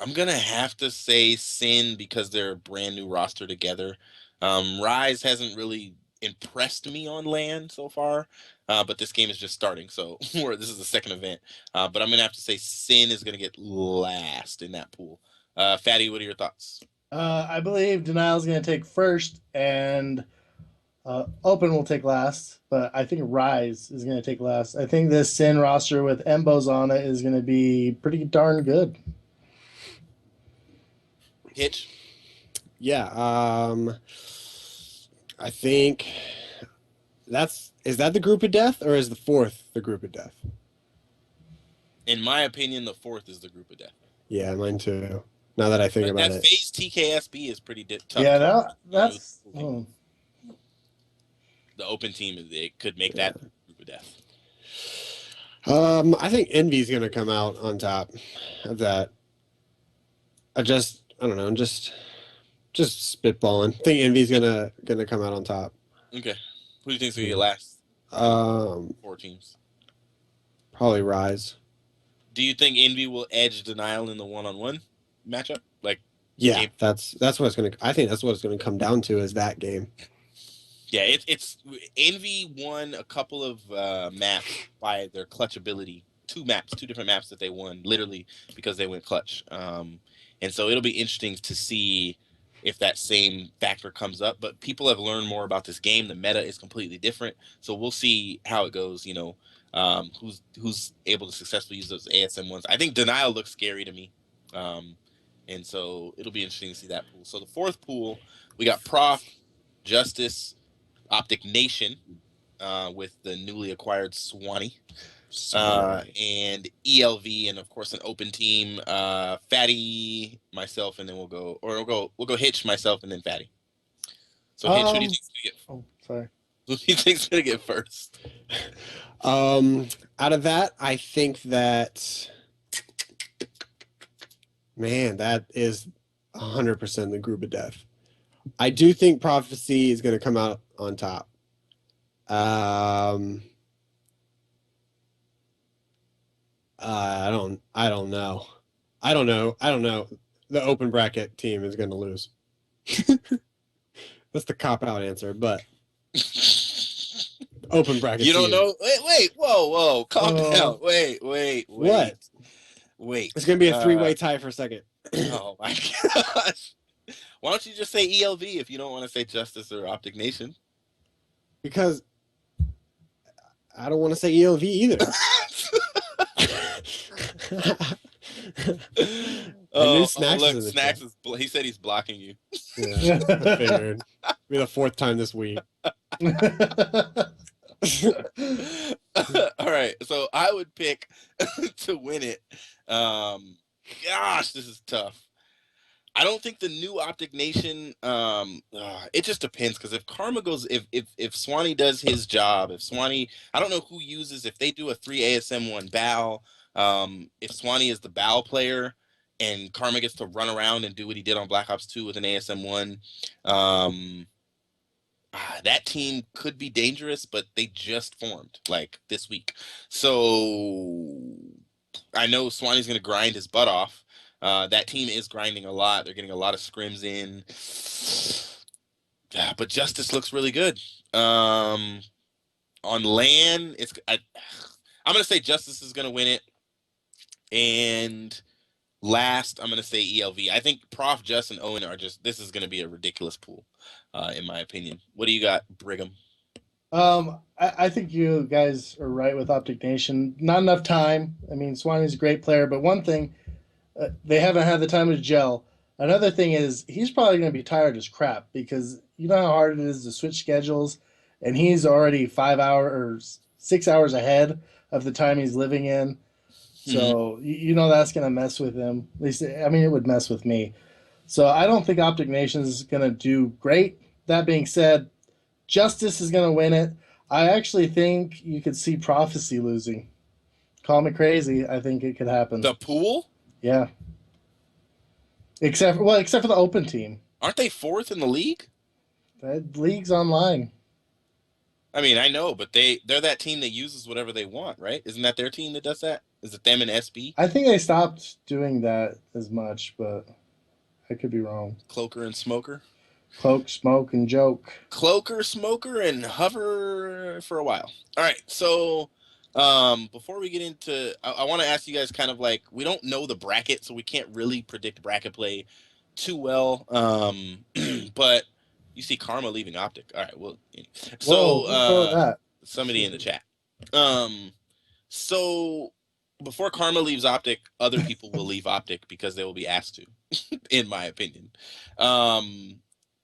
I'm going to have to say Sin because they're a brand new roster together. Rise hasn't really impressed me on LAN so far, but this game is just starting, so this is the second event. But I'm going to have to say Sin is going to get last in that pool. Fatty, what are your thoughts? I believe Denial is going to take first, and Open will take last, but I think Rise is going to take last. I think this Sin roster with Embos on it is going to be pretty darn good. Hitch? Yeah, I think is that the group of death, or is the fourth the group of death? In my opinion, the fourth is the group of death. Yeah, mine too. Now that I think about it, FaZe TKSB is pretty tough. Yeah, that's the Open team. It could make that group of death. I think Envy's gonna come out on top of that. I don't know. Just spitballing. I think Envy's gonna come out on top. Okay. Who do you think's gonna get last? Um, 4 teams. Probably Rise. Do you think Envy will edge Denial in the one-on-one matchup? Like, Yeah, game? that's what it's gonna. I think that's what it's gonna come down to is that game. Yeah, it's Envy won a couple of maps by their clutch ability. 2 different maps that they won, literally because they went clutch. And so it'll be interesting to see if that same factor comes up. But people have learned more about this game. The meta is completely different, so we'll see how it goes. Who's able to successfully use those ASM ones. I think Denial looks scary to me, and so it'll be interesting to see that pool. So the 4th pool, we got Prof, Justice, Optic Nation, with the newly acquired Swanee, and ELV, and of course an open team. Fatty, myself, and then we'll go Hitch, myself, and then Fatty. So Hitch, who do you think's gonna get? Oh, sorry. Who do you think's gonna get first? Out of that, I think that, man, that is 100% the group of death. I do think Prophecy is going to come out on top. I don't know. I don't know. The open bracket team is going to lose. That's the cop out answer, but open bracket. You don't team. know? Wait, whoa, calm down. Wait. What? Wait. It's going to be a 3-way tie for a second. Oh my gosh. Why don't you just say ELV if you don't want to say Justice or Optic Nation? Because I don't want to say ELV either. Snacks is he said he's blocking you. Yeah, I figured. Be the 4th time this week. All right, so I would pick to win it. Gosh, this is tough. I don't think the new Optic Nation. It just depends, because if Karma goes, if Swanee does his job, if Swanee, I don't know who uses, if they do a 3 ASM 1 Bow, if Swanee is the Bow player and Karma gets to run around and do what he did on Black Ops 2 with an ASM 1, that team could be dangerous, but they just formed like this week, so I know Swanee's going to grind his butt off. That team is grinding a lot. They're getting a lot of scrims in. But Justice looks really good. On LAN, I'm going to say Justice is going to win it. And last, I'm going to say ELV. I think Prof, Just, and Owen this is going to be a ridiculous pool, in my opinion. What do you got, Brigham? I think you guys are right with Optic Nation. Not enough time. I mean, Swanee's a great player, but one thing, they haven't had the time to gel. Another thing is he's probably going to be tired as crap, because you know how hard it is to switch schedules, and he's already 5 hours or 6 hours ahead of the time he's living in. So you know that's going to mess with him. At least, I mean, it would mess with me. So I don't think Optic Nation is going to do great. That being said, Justice is going to win it. I actually think you could see Prophecy losing. Call me crazy. I think it could happen. The pool? Yeah. Except for the open team. Aren't they 4th in the league? That league's online. I mean, I know, but they're that team that uses whatever they want, right? Isn't that their team that does that? Is it them and SB? I think they stopped doing that as much, but I could be wrong. Cloaker and Smoker? Cloak, smoke, and joke. Cloaker, Smoker, and Hover for a while. All right, so before we get into, I want to ask you guys kind of like, we don't know the bracket, so we can't really predict bracket play too well. But you see Karma leaving Optic. All right, well, so somebody in the chat. So before Karma leaves Optic, other people will leave Optic because they will be asked to, in my opinion.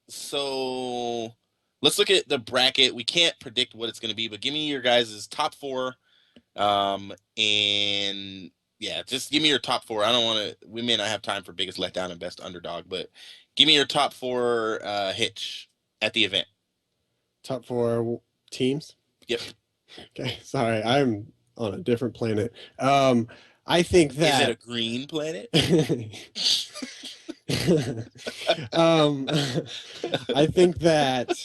So let's look at the bracket. We can't predict what it's going to be, but give me your guys' top 4. And yeah, just give me your top 4. I don't want to, we may not have time for biggest letdown and best underdog, but give me your top 4 Hitch at the event. Top 4 teams? Yep. Okay, sorry, I'm on a different planet. I think that... Is it a green planet? I think that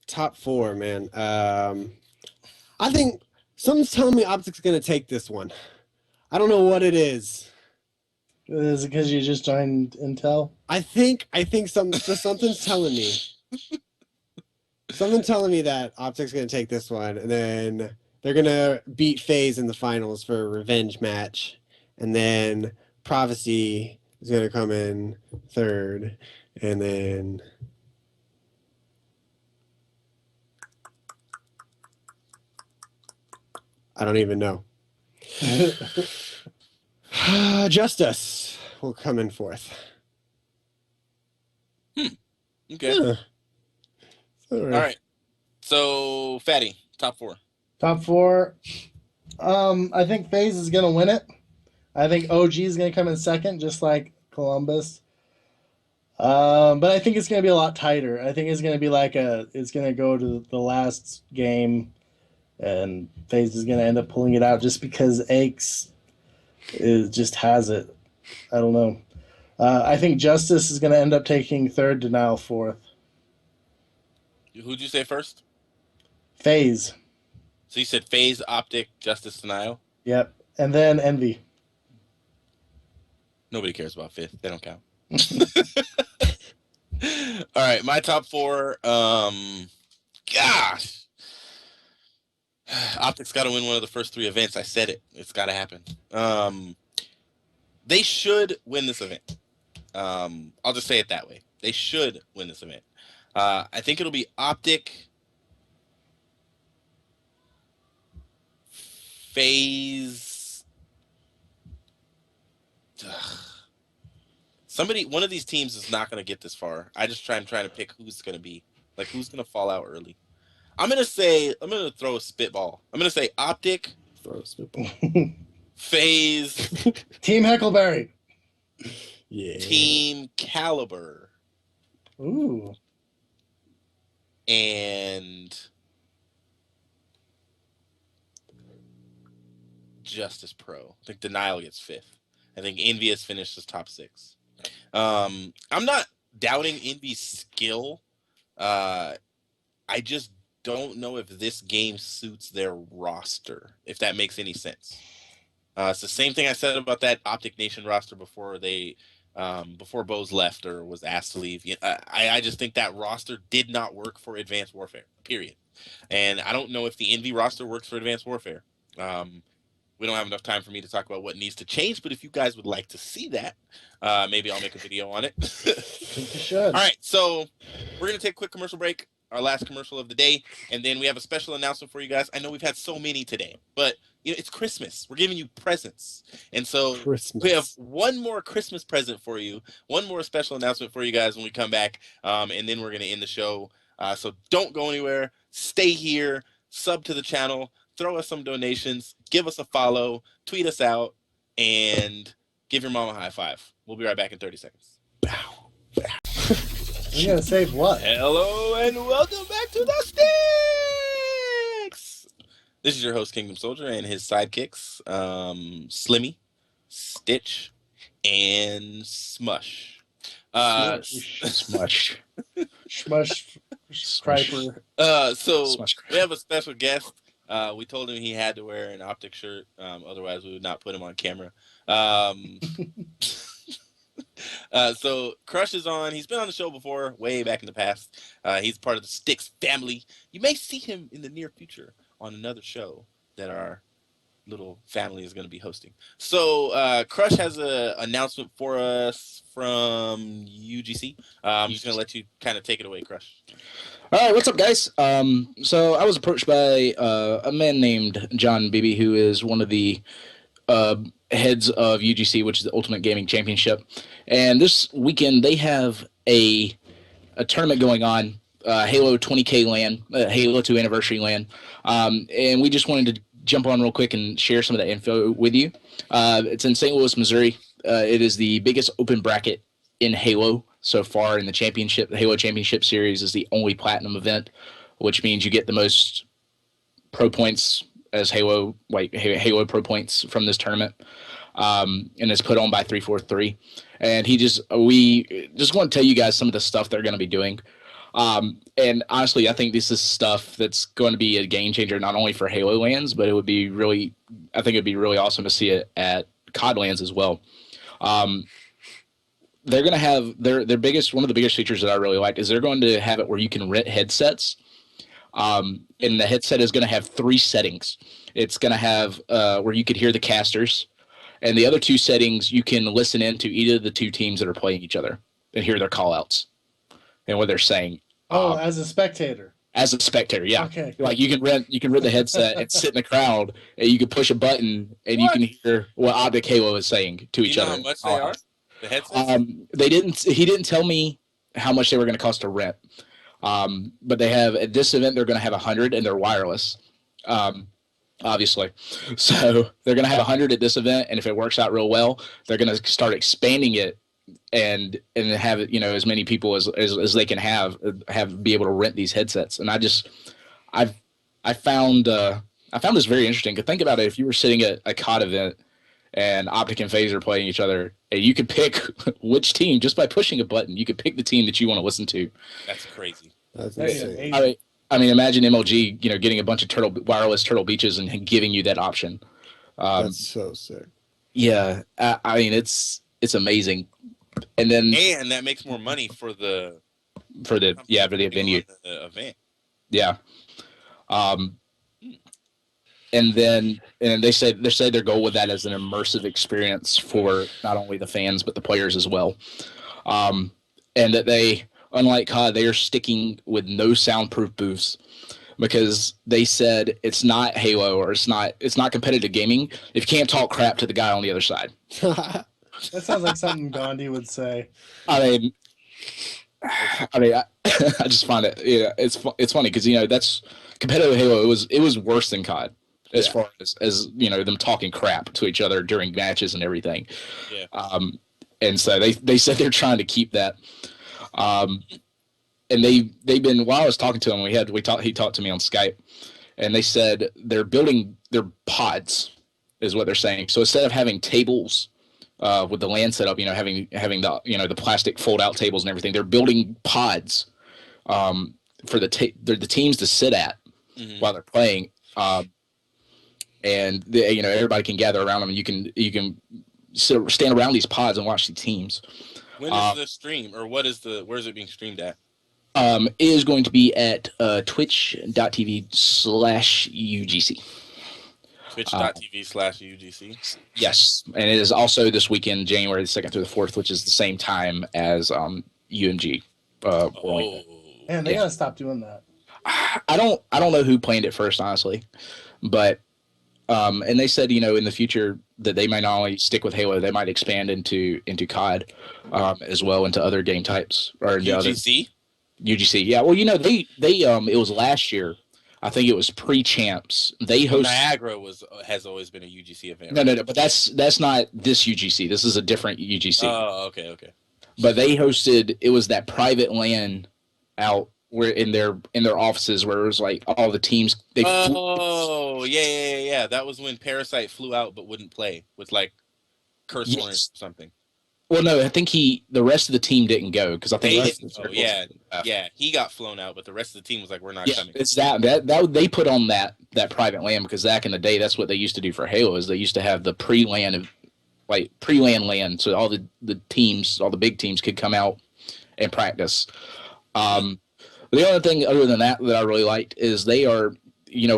top four, man. I think something's telling me Optic's gonna take this one. I don't know what it is. Is it because you just joined Intel? I think something's telling me. Something's telling me that Optic's gonna take this one, and then they're gonna beat FaZe in the finals for a revenge match, and then Prophecy is gonna come in third, and then I don't even know. Justice will come in fourth. Okay. Yeah. All right. So, Fatty, top four. Top four. I think FaZe is gonna win it. I think OG is gonna come in second, just like Columbus. But I think it's gonna be a lot tighter. I think it's gonna be it's gonna go to the last game, and FaZe is gonna end up pulling it out just because Aches just has it. I don't know. I think Justice is gonna end up taking third, Denial fourth. Who'd you say first? FaZe. So you said FaZe, Optic, Justice, Denial? Yep. And then Envy. Nobody cares about fifth. They don't count. All right, my top four. Gosh. Optic's got to win one of the first three events. I said it. It's got to happen. They should win this event. I'll just say it that way. They should win this event. I think it'll be Optic, FaZe. One of these teams is not going to get this far. I'm trying to pick who's going to be. Like, who's going to fall out early. I'm going to throw a spitball. I'm going to say Optic. Throw a spitball. FaZe. Team Heckleberry. Yeah. Team Caliber. Ooh. And Justice Pro. I think Denial gets fifth. I think Envious finishes top six. I'm not doubting Envy's skill. I just don't know if this game suits their roster, if that makes any sense. It's the same thing I said about that Optic Nation roster before Bose left or was asked to leave. I just think that roster did not work for Advanced Warfare, period. And I don't know if the Envy roster works for Advanced Warfare. We don't have enough time for me to talk about what needs to change, but if you guys would like to see that, maybe I'll make a video on it. I think you should. All right, so we're going to take a quick commercial break, our last commercial of the day, and then we have a special announcement for you guys. I know we've had so many today, but it's Christmas. We're giving you presents. And so we have one more Christmas present for you, one more special announcement for you guys when we come back, and then we're going to end the show. So don't go anywhere. Stay here. Sub to the channel. Throw us some donations. Give us a follow. Tweet us out. And give your mom a high five. We'll be right back in 30 seconds. Bow. You gotta save what? Hello and welcome back to the STiKS. This is your host, Kingdom Soldier, and his sidekicks, Slimmy, Stitch, and Smush. Smush. Smush. Striper. So we have a special guest. We told him he had to wear an Optic shirt, otherwise we would not put him on camera. So Crush is on. He's been on the show before, way back in the past. He's part of the STiKS family. You may see him in the near future on another show that our little family is going to be hosting. So Crush has an announcement for us from UGC. I'm just going to let you kind of take it away, Crush. All right, what's up, guys? So I was approached by a man named John Beebe, who is one of the heads of UGC, which is the Ultimate Gaming Championship. And this weekend, they have a tournament going on, Halo 20K LAN, Halo 2 Anniversary LAN. And we just wanted to jump on real quick and share some of that info with you. It's in St. Louis, Missouri. It is the biggest open bracket in Halo so far in the championship. The Halo Championship Series is the only platinum event, which means you get the most pro points as Halo Pro points from this tournament. and it's put on by 343. And we just want to tell you guys some of the stuff they're going to be doing. And honestly, I think this is stuff that's going to be a game changer, not only for Halo lands, but I think it'd be really awesome to see it at COD lands as well. They're going to have one of the biggest features that I really like is they're going to have it where you can rent headsets. And the headset is going to have 3 settings. It's going to have where you could hear the casters, and the other 2 settings you can listen into either of the 2 teams that are playing each other and hear their call outs and what they're saying. As a spectator. As a spectator, yeah. Okay. Like you can rent the headset and sit in the crowd, and you can push a button and you can hear what Optic Halo is saying to each other. How much they are? The headsets? He didn't tell me how much they were going to cost to rent. But they have at this event they're going to have 100 and they're wireless. Obviously. So they're going to have 100 at this event, and if it works out real well, they're going to start expanding it and have it, as many people as they can have be able to rent these headsets. And I found this very interesting. Cause think about it, if you were sitting at a COD event and Optic and FaZe are playing each other, and you could pick which team just by pushing a button. You could pick the team that you want to listen to. That's crazy. That's insane. I mean, imagine MLG, getting a bunch of wireless Turtle Beaches and giving you that option. That's so sick. Yeah, I mean, it's amazing. And that makes more money for the venue. The event. Yeah. And they say their goal with that is an immersive experience for not only the fans but the players as well. And that they, unlike COD, they are sticking with no soundproof booths because they said it's not Halo or it's not competitive gaming if you can't talk crap to the guy on the other side. That sounds like something Gandhi would say. I just find it, it's funny because that's competitive Halo. It was worse than COD as far as them talking crap to each other during matches and everything. Yeah. And so they said they're trying to keep that. And they've been, while I was talking to him, he talked to me on Skype, and they said they're building their pods is what they're saying. So instead of having tables with the LAN setup, having the the plastic fold out tables and everything, they're building pods for the teams to sit at while they're playing, and everybody can gather around them, and you can stand around these pods and watch the teams. When is the stream, or where is it being streamed at? It is going to be at twitch.tv/UGC. Twitch.tv/UGC. Yes, and it is also this weekend, January the 2nd through the 4th, which is the same time as UMG. Man, they gotta stop doing that. I don't know who planned it first, honestly, but and they said in the future that they might not only stick with Halo, they might expand into COD as well, into other game types or into UGC. UGC, yeah. Well, they it was last year. I think it was pre-champs. They hosted. Niagara has always been a UGC event. Right? No, but that's not this UGC. This is a different UGC. Oh, okay. But they hosted. It was that private LAN out where in their offices where it was like all the teams. Yeah. That was when Parasite flew out but wouldn't play with like Curse Orange or something. Well, no, I think the rest of the team didn't go because I think he got flown out, but the rest of the team was like, "We're not coming." It's that they put on that private LAN because back in the day, that's what they used to do for Halo. Is they used to have the pre-LAN LAN, so all the teams, all the big teams, could come out and practice. The other thing, other than that I really liked is they are,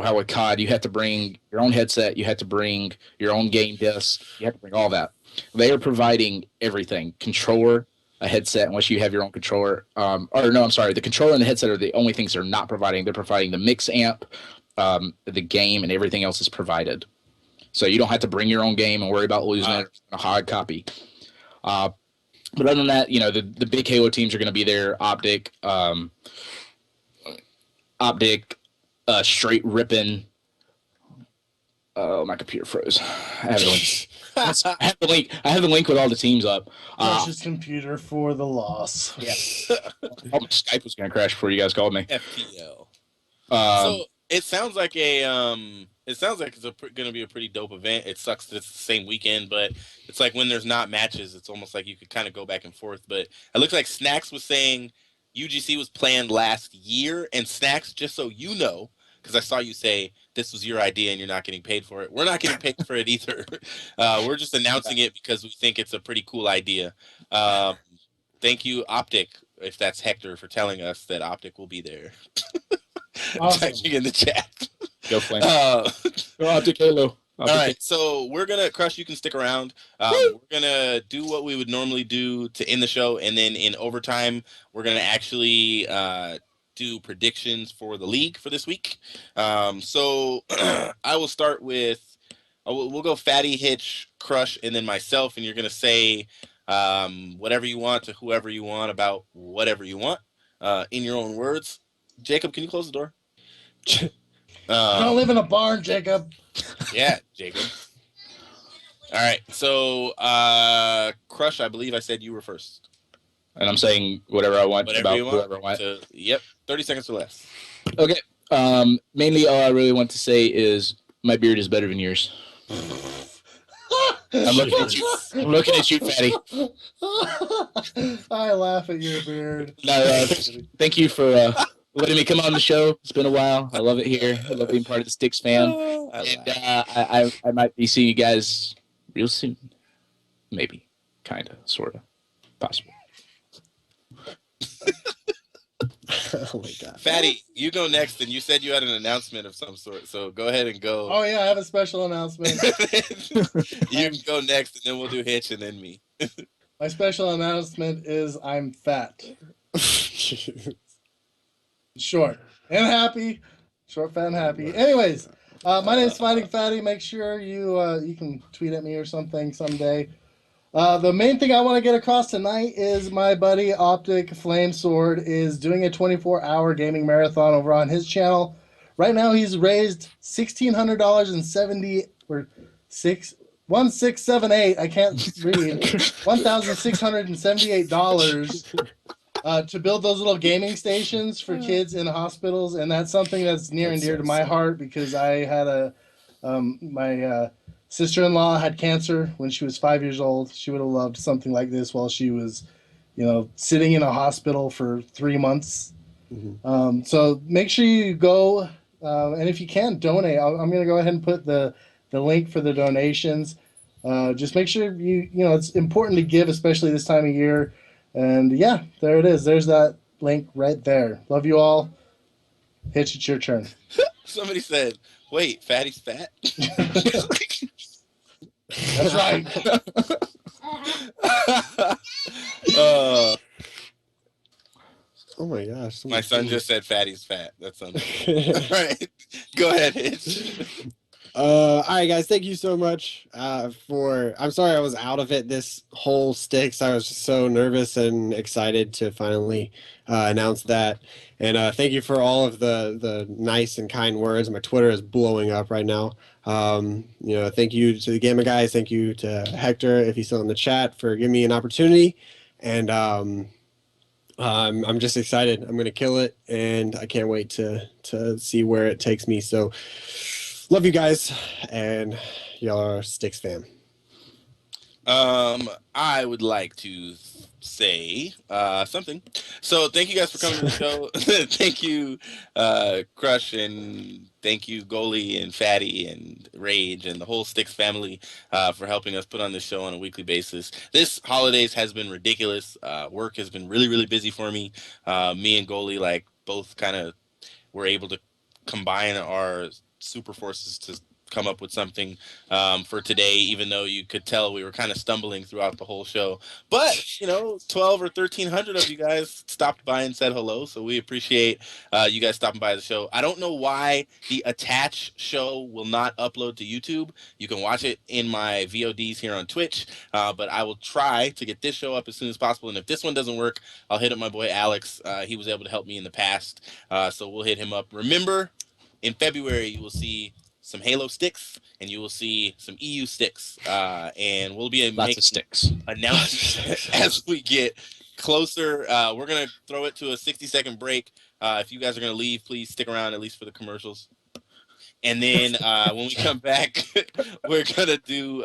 how with COD you have to bring your own headset, you have to bring your own game disc, you have to bring all that. They are providing everything: controller, a headset, unless you have your own controller. The controller and the headset are the only things they're not providing. They're providing the mix amp, the game, and everything else is provided. So you don't have to bring your own game and worry about losing it in a hard copy. But other than that, the big Halo teams are going to be there. Optic, straight ripping. Oh, my computer froze. I have the link. I have the link with all the teams up. Precious computer for the loss. Yeah. My Skype was going to crash before you guys called me. FTL. So It sounds like it's going to be a pretty dope event. It sucks that it's the same weekend, but it's like when there's not matches, it's almost like you could kind of go back and forth. But it looks like Snacks was saying UGC was planned last year, and Snacks, just so you know, because I saw you say this was your idea and you're not getting paid for it. We're not getting paid for it either. We're just announcing it because we think it's a pretty cool idea. Um, Thank you, Optic, if that's Hector, for telling us that Optic will be there. Awesome. Typing in the chat. Go Flame. Uh, Go Optic Halo. all right, so we're gonna Crush. You can stick around. We're gonna do what we would normally do to end the show, and then in overtime, we're gonna actually do predictions for the league for this week. So I will start with. We'll go Fatty, Hitch, Crush, and then myself, and you're gonna say whatever you want to whoever you want about whatever you want in your own words. Jacob, can you close the door? I don't live in a barn, Jacob. Yeah, Jacob. All right, so Crush, I believe I said you were first. And I'm saying whatever I want Whatever about you want. whoever I want. Yep, 30 seconds or less. Okay. Mainly all I really want to say is my beard is better than yours. I'm looking at you. I'm looking at you, Fatty. I laugh at your beard. No, thank you for letting me come on the show. It's been a while. I love it here. I love being part of the STiKS fam. And I might be seeing you guys real soon. Maybe. Kind of. Sort of. Possible. Oh my god. Fatty, you go next, and you said you had an announcement of some sort, so go ahead and go. Oh yeah, I have a special announcement. You can go next, and then we'll do Hitch, and then me. My special announcement is I'm fat. Short and happy. Short, fat, and happy. Anyways, my name's Fighting Fatty. Make sure you can tweet at me or something someday. The main thing I want to get across tonight is my buddy Optic Flame Sword is doing a 24-hour gaming marathon over on his channel. Right now, he's raised $1,600.70 or 1678. I can't read. $1,678 to build those little gaming stations for kids in hospitals, and that's something that's near and dear to my heart because I had my sister-in-law had cancer when she was 5 years old. She would have loved something like this while she was, sitting in a hospital for 3 months. Mm-hmm. So make sure you go, and if you can, donate. I'm going to go ahead and put the link for the donations. Just make sure it's important to give, especially this time of year. And yeah, there it is. There's that link right there. Love you all. Hitch, it's your turn. Somebody said, wait, Fatty's fat? That's right. Oh my gosh. My son just said Fatty's fat. That's unbelievable. All right. Go ahead, Hitch. All right, guys. Thank you so much I'm sorry I was out of it this whole STiKS. I was just so nervous and excited to finally announce that. And thank you for all of the nice and kind words. My Twitter is blowing up right now. Thank you to the Gamma guys. Thank you to Hector, if he's still in the chat, for giving me an opportunity. And I'm just excited. I'm gonna kill it, and I can't wait to see where it takes me. So, love you guys, and y'all are STiKS fam. I would like to say something. So thank you guys for coming to the show. Thank you, Crush, and thank you, Goalie and Fatty and Rage and the whole STiKS family for helping us put on this show on a weekly basis. This holidays has been ridiculous. Work has been really, really busy for me. Me and Goalie both kind of were able to combine our super forces to come up with something for today, even though you could tell we were kind of stumbling throughout the whole show. But 12 or 1,300 of you guys stopped by and said hello, so we appreciate you guys stopping by the show. I don't know why the Attach show will not upload to YouTube. You can watch it in my VODs here on Twitch, but I will try to get this show up as soon as possible. And if this one doesn't work, I'll hit up my boy Alex. He was able to help me in the past, so we'll hit him up. Remember, in February, you will see some Halo STiKS, and you will see some EU STiKS, and we'll be Lots of STiKS announcements as we get closer. We're gonna throw it to a 60-second break. If you guys are gonna leave, please stick around at least for the commercials. And then when we come back, we're gonna do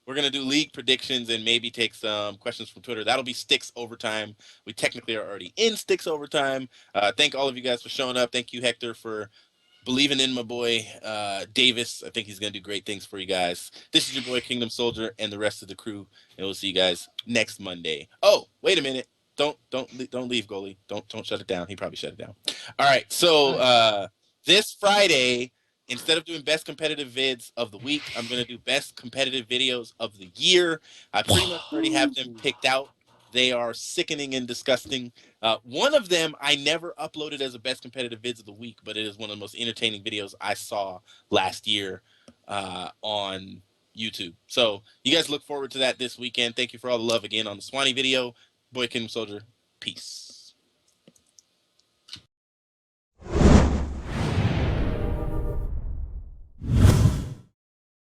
league predictions and maybe take some questions from Twitter. That'll be STiKS Overtime. We technically are already in STiKS Overtime. Thank all of you guys for showing up. Thank you, Hector, for believing in my boy Davis. I think he's gonna do great things for you guys. This is your boy Kingdom Soldier and the rest of the crew, and we'll see you guys next Monday. Oh, wait a minute. Don't leave, goalie. Don't shut it down. He probably shut it down. All right. So this Friday, instead of doing best competitive vids of the week, I'm going to do best competitive videos of the year. I pretty much already have them picked out. They are sickening and disgusting. One of them I never uploaded as a best competitive vids of the week, but it is one of the most entertaining videos I saw last year on YouTube. So you guys look forward to that this weekend. Thank you for all the love again on the Swanee video. Boy Kingdom Soldier, peace.